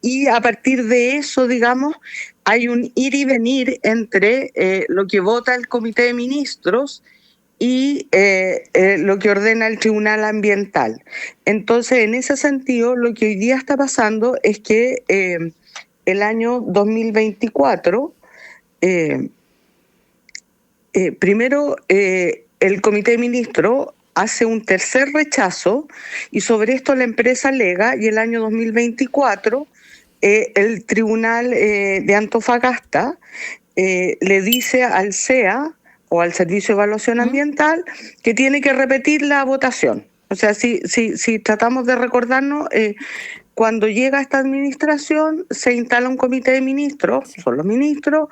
Y a partir de eso, digamos, hay un ir y venir entre lo que vota el Comité de Ministros y lo que ordena el Tribunal Ambiental. Entonces, en ese sentido, lo que hoy día está pasando es que el año 2024, primero el Comité de Ministros hace un tercer rechazo y sobre esto la empresa alega, y el año 2024 el Tribunal de Antofagasta le dice al CEA o al Servicio de Evaluación Ambiental que tiene que repetir la votación. O sea, si tratamos de recordarnos, cuando llega esta administración se instala un comité de ministros, son los ministros,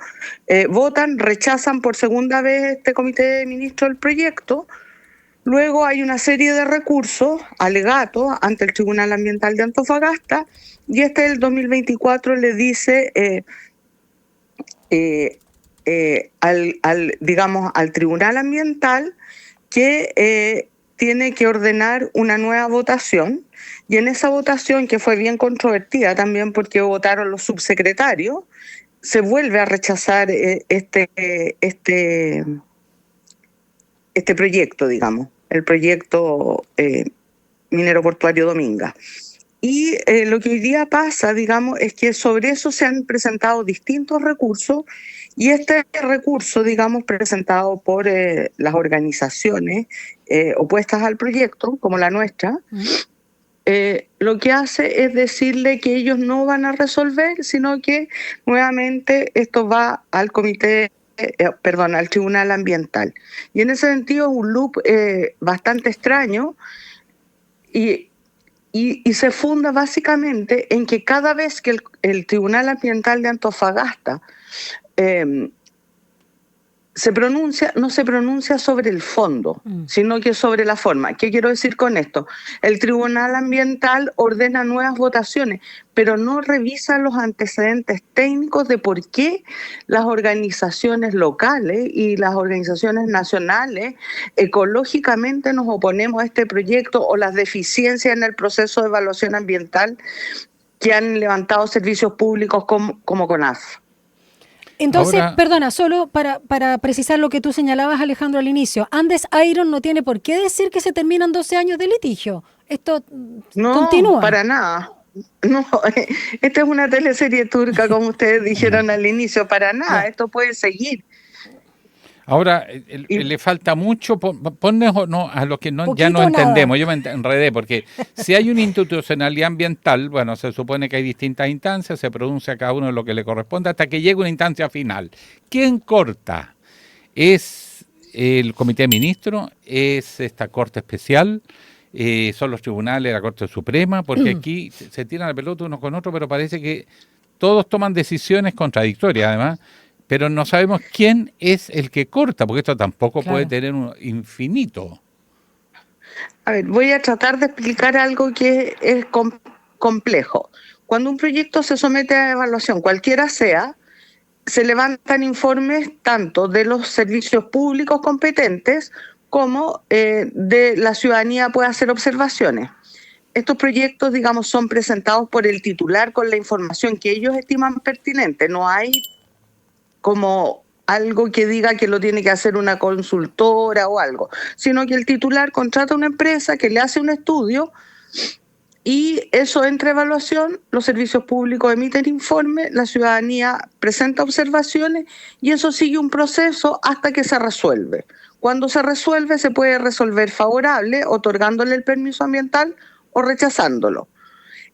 votan, rechazan por segunda vez este comité de ministros el proyecto. Luego hay una serie de recursos, alegatos, ante el Tribunal Ambiental de Antofagasta, y del 2024 le dice al Tribunal Ambiental que tiene que ordenar una nueva votación, y en esa votación, que fue bien controvertida también porque votaron los subsecretarios, se vuelve a rechazar este proyecto, digamos, el proyecto minero portuario Dominga. Y lo que hoy día pasa, digamos, es que sobre eso se han presentado distintos recursos, y este recurso, digamos, presentado por las organizaciones opuestas al proyecto, como la nuestra, lo que hace es decirle que ellos no van a resolver, sino que nuevamente esto va al al Tribunal Ambiental. Y en ese sentido es un loop bastante extraño, y se funda básicamente en que cada vez que el Tribunal Ambiental de Antofagasta no se pronuncia sobre el fondo, sino que sobre la forma. ¿Qué quiero decir con esto? El Tribunal Ambiental ordena nuevas votaciones, pero no revisa los antecedentes técnicos de por qué las organizaciones locales y las organizaciones nacionales ecológicamente nos oponemos a este proyecto, o las deficiencias en el proceso de evaluación ambiental que han levantado servicios públicos como CONAF. Entonces, Ahora, perdona, solo para precisar lo que tú señalabas, Alejandro, al inicio. Andes Iron no tiene por qué decir que se terminan 12 años de litigio. Esto continúa. No, para nada. No, esta es una teleserie turca, como ustedes dijeron al inicio, para nada. Esto puede seguir. ahora le falta mucho, ponnos a lo que ya no Poquito entendemos. nada. Yo me enredé, porque si hay una institucionalidad ambiental, bueno, se supone que hay distintas instancias, se pronuncia cada uno lo que le corresponde hasta que llegue una instancia final. ¿Quién corta? ¿Es el Comité de Ministros? ¿Es esta Corte Especial? ¿Son los tribunales, la Corte Suprema? Porque aquí se tiran la pelota unos con otros, pero parece que todos toman decisiones contradictorias, además, pero no sabemos quién es el que corta, porque esto tampoco puede tener un infinito. A ver, voy a tratar de explicar algo que es complejo. Cuando un proyecto se somete a evaluación, cualquiera sea, se levantan informes tanto de los servicios públicos competentes como de la ciudadanía puede hacer observaciones. Estos proyectos, digamos, son presentados por el titular con la información que ellos estiman pertinente. No hay como algo que diga que lo tiene que hacer una consultora o algo, sino que el titular contrata a una empresa que le hace un estudio y eso entra a evaluación, los servicios públicos emiten informes, la ciudadanía presenta observaciones y eso sigue un proceso hasta que se resuelve. Cuando se resuelve se puede resolver favorable, otorgándole el permiso ambiental o rechazándolo.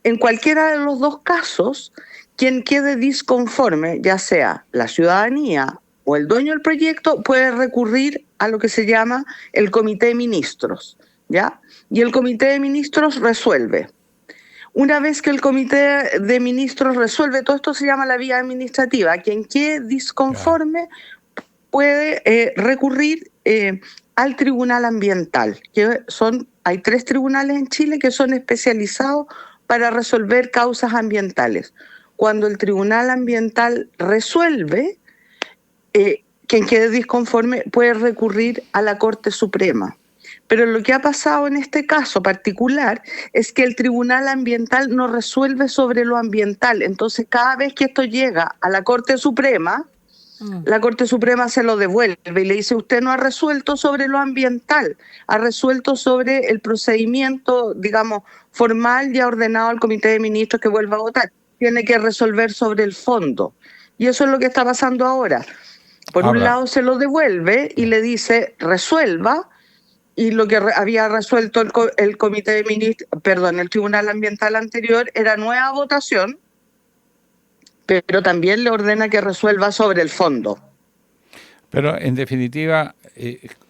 En cualquiera de los dos casos, quien quede disconforme, ya sea la ciudadanía o el dueño del proyecto, puede recurrir a lo que se llama el Comité de Ministros, ¿ya? Y el Comité de Ministros resuelve. Una vez que el Comité de Ministros resuelve, todo esto se llama la vía administrativa. Quien quede disconforme puede recurrir al Tribunal Ambiental, hay 3 tribunales en Chile que son especializados para resolver causas ambientales. Cuando el Tribunal Ambiental resuelve, quien quede disconforme puede recurrir a la Corte Suprema. Pero lo que ha pasado en este caso particular es que el Tribunal Ambiental no resuelve sobre lo ambiental. Entonces, cada vez que esto llega a la Corte Suprema, la Corte Suprema se lo devuelve y le dice, usted no ha resuelto sobre lo ambiental, ha resuelto sobre el procedimiento, digamos, formal y ha ordenado al Comité de Ministros que vuelva a votar. Tiene que resolver sobre el fondo. Y eso es lo que está pasando ahora. Por un lado se lo devuelve y le dice, resuelva, y lo que había resuelto el Comité de Ministros, perdón, el Tribunal Ambiental anterior era nueva votación, pero también le ordena que resuelva sobre el fondo. Pero en definitiva,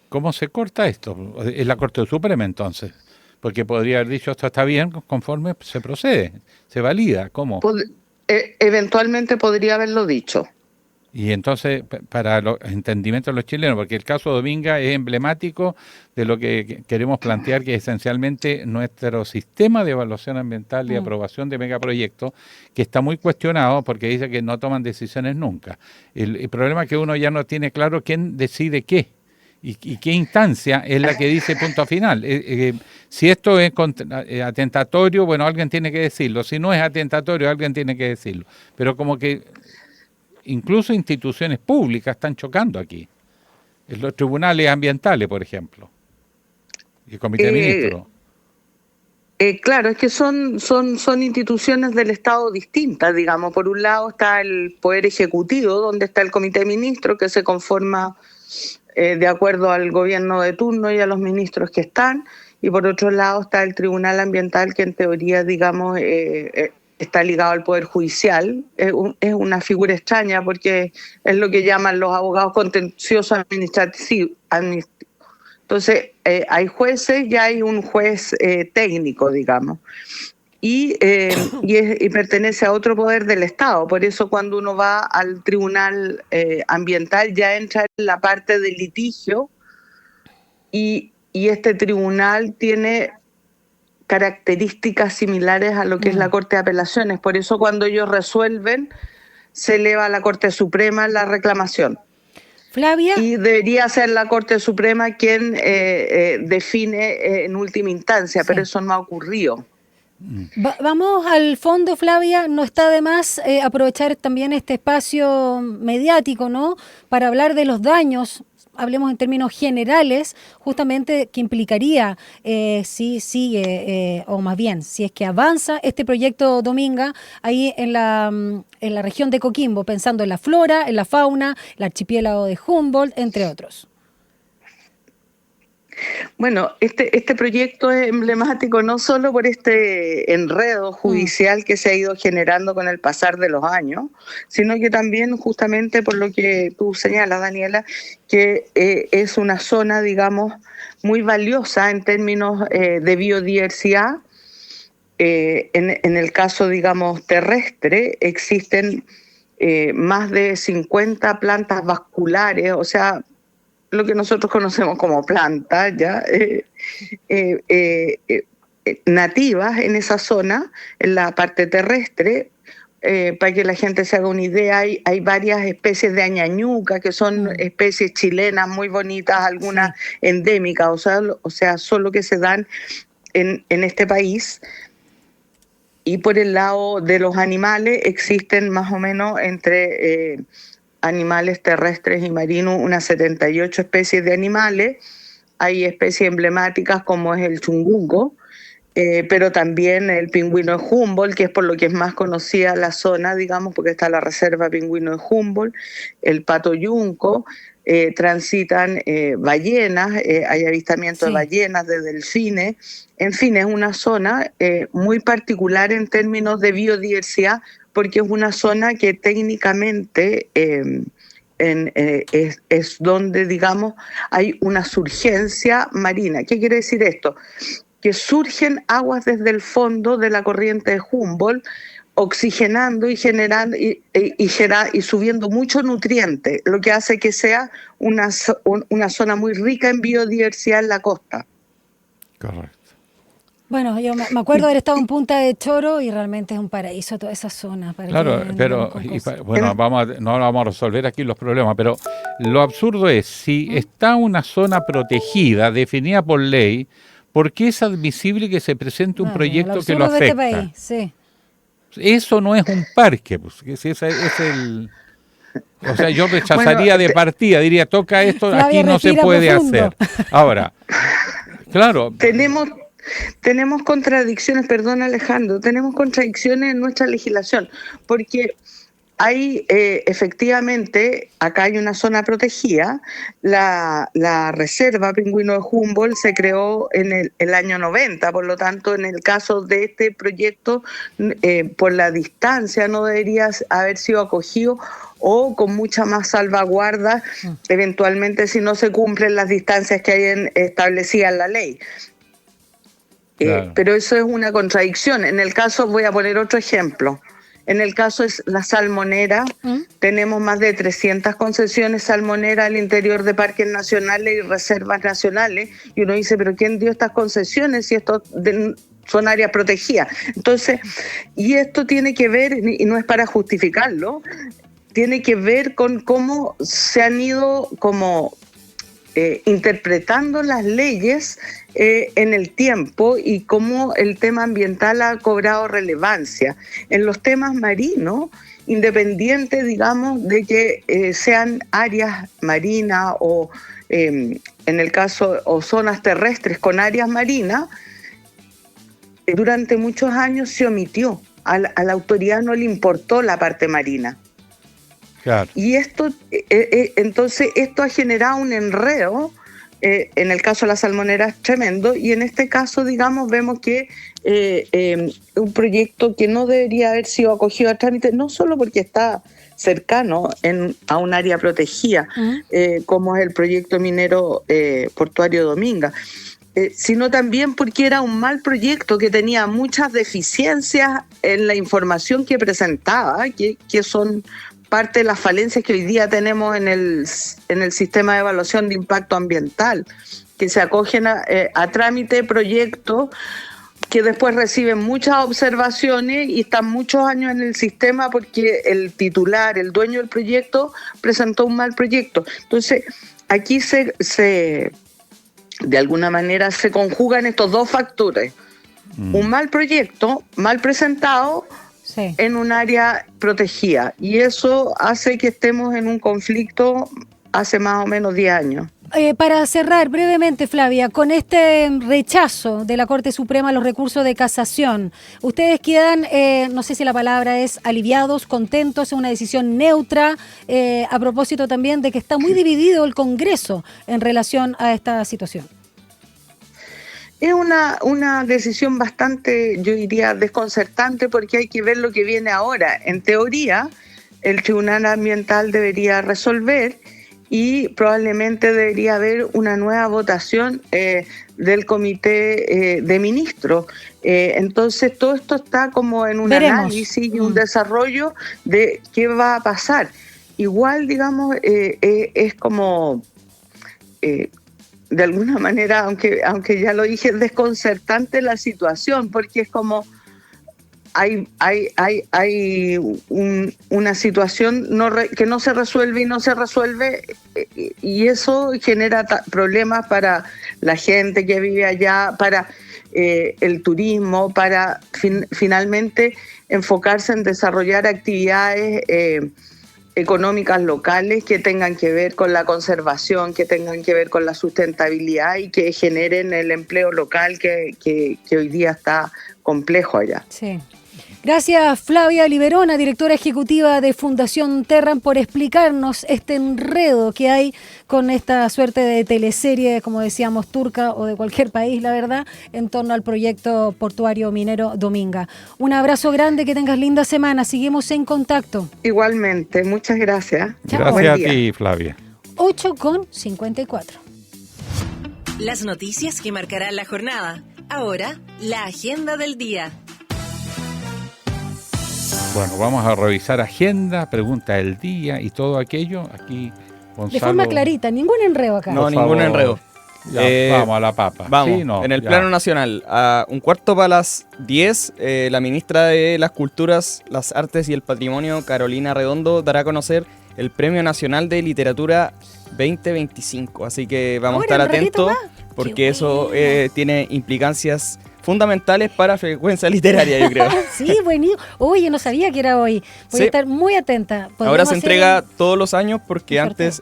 ¿cómo se corta esto? ¿Es la Corte Suprema entonces? Porque podría haber dicho esto está bien, conforme se procede, se valida, ¿cómo? Eventualmente podría haberlo dicho. Y entonces, para los entendimientos de los chilenos, porque el caso Dominga es emblemático de lo que queremos plantear, que es esencialmente nuestro sistema de evaluación ambiental y aprobación de megaproyectos, que está muy cuestionado porque dice que no toman decisiones nunca. El problema es que uno ya no tiene claro quién decide qué y qué instancia es la que dice punto final. Si esto es atentatorio, bueno, alguien tiene que decirlo. Si no es atentatorio, alguien tiene que decirlo. Pero como que incluso instituciones públicas están chocando aquí. En los tribunales ambientales, por ejemplo. Y el Comité de Ministros. Claro, es que son instituciones del Estado distintas, digamos. Por un lado está el Poder Ejecutivo, donde está el Comité de Ministros, que se conforma de acuerdo al gobierno de turno y a los ministros que están. Y por otro lado está el Tribunal Ambiental, que en teoría, digamos, está ligado al Poder Judicial. Es una figura extraña porque es lo que llaman los abogados contenciosos administrativos. Entonces, hay jueces y hay un juez técnico, digamos. Y pertenece a otro poder del Estado. Por eso cuando uno va al Tribunal Ambiental ya entra en la parte del litigio y este tribunal tiene características similares a lo que es la Corte de Apelaciones. Por eso cuando ellos resuelven, se eleva a la Corte Suprema la reclamación. Flavia. Y debería ser la Corte Suprema quien define en última instancia, pero eso no ha ocurrido. Vamos al fondo, Flavia. No está de más aprovechar también este espacio mediático, ¿no?, para hablar de los daños. Hablemos en términos generales, justamente que implicaría si sigue, o más bien, si es que avanza este proyecto Dominga ahí en la región de Coquimbo, pensando en la flora, en la fauna, el archipiélago de Humboldt, entre otros. Bueno, este proyecto es emblemático no solo por este enredo judicial que se ha ido generando con el pasar de los años, sino que también justamente por lo que tú señalas, Daniela, que es una zona, digamos, muy valiosa en términos de biodiversidad. En el caso, digamos, terrestre, existen más de 50 plantas vasculares, o sea, lo que nosotros conocemos como plantas, ¿ya? Nativas en esa zona, en la parte terrestre. Para que la gente se haga una idea, hay varias especies de añañuca, que son especies chilenas muy bonitas, algunas endémicas, o sea, solo que se dan en este país. Y por el lado de los animales existen más o menos entre animales terrestres y marinos unas 78 especies de animales. Hay especies emblemáticas como es el chungungo, pero también el pingüino de Humboldt, que es por lo que es más conocida la zona, digamos, porque está la reserva pingüino de Humboldt, el pato yunco, transitan ballenas, hay avistamiento de ballenas, de delfines. En fin, es una zona muy particular en términos de biodiversidad, porque es una zona que técnicamente es donde, digamos, hay una surgencia marina. ¿Qué quiere decir esto? Que surgen aguas desde el fondo de la corriente de Humboldt, oxigenando y generando y subiendo mucho nutriente, lo que hace que sea una zona muy rica en biodiversidad en la costa. Correcto. Bueno, yo me acuerdo haber estado en Punta de Choro y realmente es un paraíso toda esa zona. Claro, pero bueno, no vamos a resolver aquí los problemas, pero lo absurdo es, si está una zona protegida, definida por ley, ¿por qué es admisible que se presente un proyecto que lo afecta? De este país, sí. Eso no es un parque, pues, ese es el... O sea, yo rechazaría de partida, diría, toca esto, Flavia, aquí no se respira puede profundo. hacer. Ahora, claro. Tenemos contradicciones, perdón Alejandro, tenemos contradicciones en nuestra legislación, porque hay efectivamente, acá hay una zona protegida, la reserva Pingüino de Humboldt se creó en el año 90, por lo tanto en el caso de este proyecto, por la distancia no debería haber sido acogido o con mucha más salvaguarda, eventualmente si no se cumplen las distancias que hay establecidas en la ley. Claro. Pero eso es una contradicción. En el caso, voy a poner otro ejemplo. En el caso es la salmonera, tenemos más de 300 concesiones salmonera al interior de parques nacionales y reservas nacionales, y uno dice, pero ¿quién dio estas concesiones si estos son áreas protegidas? Entonces, y esto tiene que ver, y no es para justificarlo, tiene que ver con cómo se han ido como interpretando las leyes en el tiempo y cómo el tema ambiental ha cobrado relevancia. En los temas marinos, independiente, digamos, de que sean áreas marinas o, en el caso, o zonas terrestres con áreas marinas, durante muchos años se omitió. A la autoridad no le importó la parte marina. Claro. Y esto, entonces, esto ha generado un enredo. En el caso de la salmonera es tremendo, y en este caso, digamos, vemos que un proyecto que no debería haber sido acogido a trámite, no solo porque está cercano a un área protegida, como es el proyecto minero portuario Dominga, sino también porque era un mal proyecto que tenía muchas deficiencias en la información que presentaba, que son parte de las falencias que hoy día tenemos en el sistema de evaluación de impacto ambiental, que se acogen a trámite proyectos que después reciben muchas observaciones y están muchos años en el sistema porque el titular, el dueño del proyecto, presentó un mal proyecto. Entonces, aquí de alguna manera se conjugan estos dos factores. Un mal proyecto, mal presentado, en un área protegida, y eso hace que estemos en un conflicto hace más o menos 10 años. Para cerrar brevemente, Flavia, con este rechazo de la Corte Suprema a los recursos de casación, ¿ustedes quedan, no sé si la palabra es aliviados, contentos, es una decisión neutra, a propósito también de que está muy dividido el Congreso en relación a esta situación? Es una decisión bastante, yo diría, desconcertante, porque hay que ver lo que viene ahora. En teoría, el Tribunal Ambiental debería resolver y probablemente debería haber una nueva votación del Comité de Ministros. Entonces, todo esto está como en un análisis y un desarrollo de qué va a pasar. Igual, digamos, es como... de alguna manera, aunque ya lo dije, es desconcertante la situación, porque es como hay una situación que no se resuelve y no se resuelve, y eso genera problemas para la gente que vive allá, para el turismo, para finalmente enfocarse en desarrollar actividades económicas locales que tengan que ver con la conservación, que tengan que ver con la sustentabilidad y que generen el empleo local que hoy día está complejo allá. Sí. Gracias, Flavia Liberona, directora ejecutiva de Fundación Terran, por explicarnos este enredo que hay con esta suerte de teleserie, como decíamos, turca o de cualquier país, la verdad, en torno al proyecto portuario minero Dominga. Un abrazo grande, que tengas linda semana, seguimos en contacto. Igualmente, muchas gracias. Chao. Gracias a ti, Flavia. 8:54. Las noticias que marcarán la jornada. Ahora, la agenda del día. Bueno, vamos a revisar agenda, pregunta del día y todo aquello. Aquí, Gonzalo. De forma clarita, ningún enredo acá. No, ningún enredo. Ya, vamos a la papa. Vamos, ¿Sí? No, en el ya. plano nacional, a 10:15, la ministra de las Culturas, las Artes y el Patrimonio, Carolina Redondo, dará a conocer el Premio Nacional de Literatura 2025. Así que vamos a estar atentos, porque eso tiene implicancias fundamentales para Frecuencia Literaria, yo creo. Sí, buenísimo. Oye, no sabía que era hoy. Voy a estar muy atenta. Ahora se entrega todos los años porque antes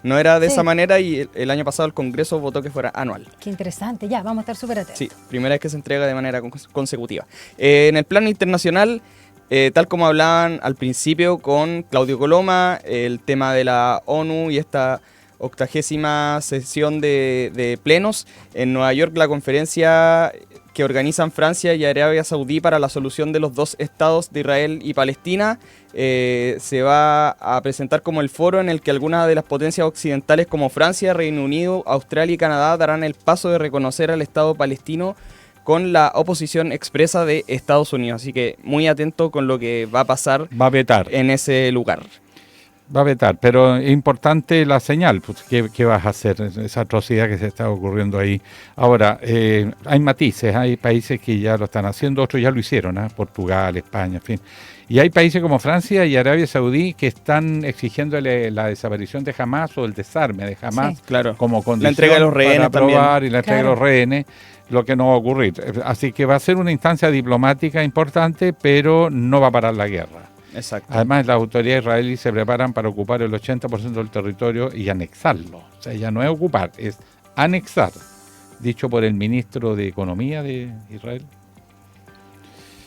no era de esa manera y el año pasado el Congreso votó que fuera anual. Qué interesante. Ya, vamos a estar súper atentos. Sí, primera vez que se entrega de manera consecutiva. En el plano internacional, tal como hablaban al principio con Claudio Coloma, el tema de la ONU y esta 80ª sesión de plenos, en Nueva York la conferencia que organizan Francia y Arabia Saudí para la solución de los dos estados de Israel y Palestina, se va a presentar como el foro en el que algunas de las potencias occidentales como Francia, Reino Unido, Australia y Canadá darán el paso de reconocer al Estado palestino con la oposición expresa de Estados Unidos. Así que muy atento con lo que va a pasar en ese lugar. Va a vetar, pero es importante la señal, pues, ¿qué vas a hacer? Esa atrocidad que se está ocurriendo ahí. Ahora, hay matices, hay países que ya lo están haciendo, otros ya lo hicieron, Portugal, España, en fin. Y hay países como Francia y Arabia Saudí que están exigiéndole la desaparición de Hamas o el desarme de Hamas como condición la entrega de los rehenes para aprobar también. Y la entrega de los rehenes, lo que no va a ocurrir. Así que va a ser una instancia diplomática importante, pero no va a parar la guerra. Exacto. Además, las autoridades israelíes se preparan para ocupar el 80% del territorio y anexarlo. O sea, ya no es ocupar, es anexar, dicho por el ministro de Economía de Israel.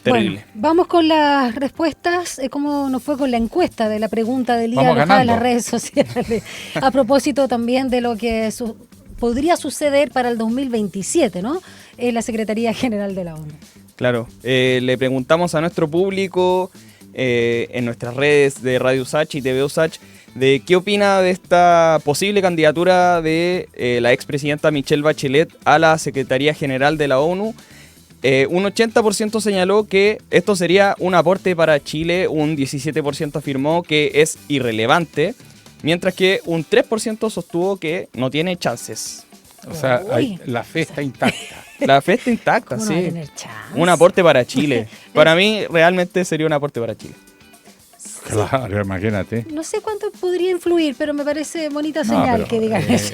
Terrible. Bueno, vamos con las respuestas. ¿Cómo nos fue con la encuesta de la pregunta del día Vamos alojada en ganando. las redes sociales? A propósito también de lo que podría suceder para el 2027, ¿no? En la Secretaría General de la ONU. Claro, le preguntamos a nuestro público en nuestras redes de Radio USACH y TV USACH de qué opina de esta posible candidatura de la expresidenta Michelle Bachelet a la Secretaría General de la ONU. Un 80% señaló que esto sería un aporte para Chile, un 17% afirmó que es irrelevante, mientras que un 3% sostuvo que no tiene chances. O sea, la fe está intacta. La fe está intacta, ¿Cómo no va a sí. tener chance? Un aporte para Chile. Para mí, realmente sería un aporte para Chile. Claro, imagínate. No sé cuánto podría influir, pero me parece bonita señal que digan eso.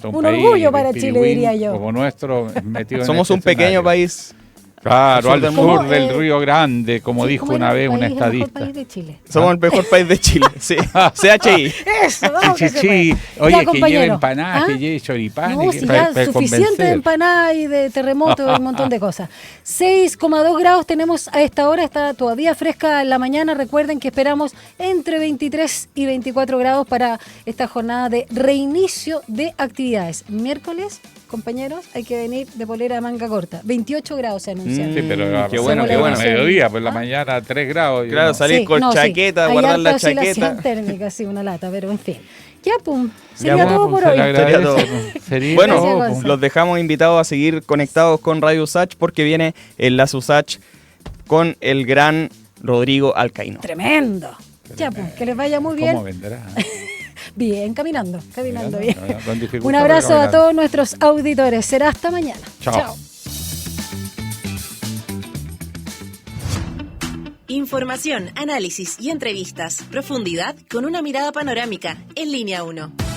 Un orgullo para Chile, diría yo. Como nuestro, metido Somos en un pequeño país. Claro, al sur ¿Cómo, del Río Grande, como dijo una vez un estadista. El mejor país de Chile. Somos el mejor país de Chile, sí. CHI. Eso, vamos que se Sí, puede. oye, Ya, que compañero. lleve empanadas, ¿Ah? que lleve choripán. No, si ya suficiente de empanada y de terremoto y un montón de cosas. 6,2 grados tenemos a esta hora, está todavía fresca la mañana. Recuerden que esperamos entre 23 y 24 grados para esta jornada de reinicio de actividades. Miércoles, compañeros, hay que venir de polera de manga corta. 28 grados se anuncian. Sí, pero qué bueno, qué bueno. mediodía, pues la mañana 3 grados. Y Claro, salir con chaqueta, Hay guardar alta la chaqueta. oscilación térmica, sí, una lata, pero en fin. Ya, pum, Ya, sería todo por hoy. Sería todo. Sería Bueno, todo, Gonzalo. los dejamos invitados a seguir conectados con Radio USACH porque viene Enlace USACH con el gran Rodrigo Alcaíno. Tremendo. Ya, pues, que les vaya muy bien. ¿Cómo vendrá? Bien, caminando bien. Con dificultad, Un abrazo pero a caminando. todos nuestros auditores. Será hasta mañana. Chao. Información, análisis y entrevistas. Profundidad con una mirada panorámica. En Línea 1.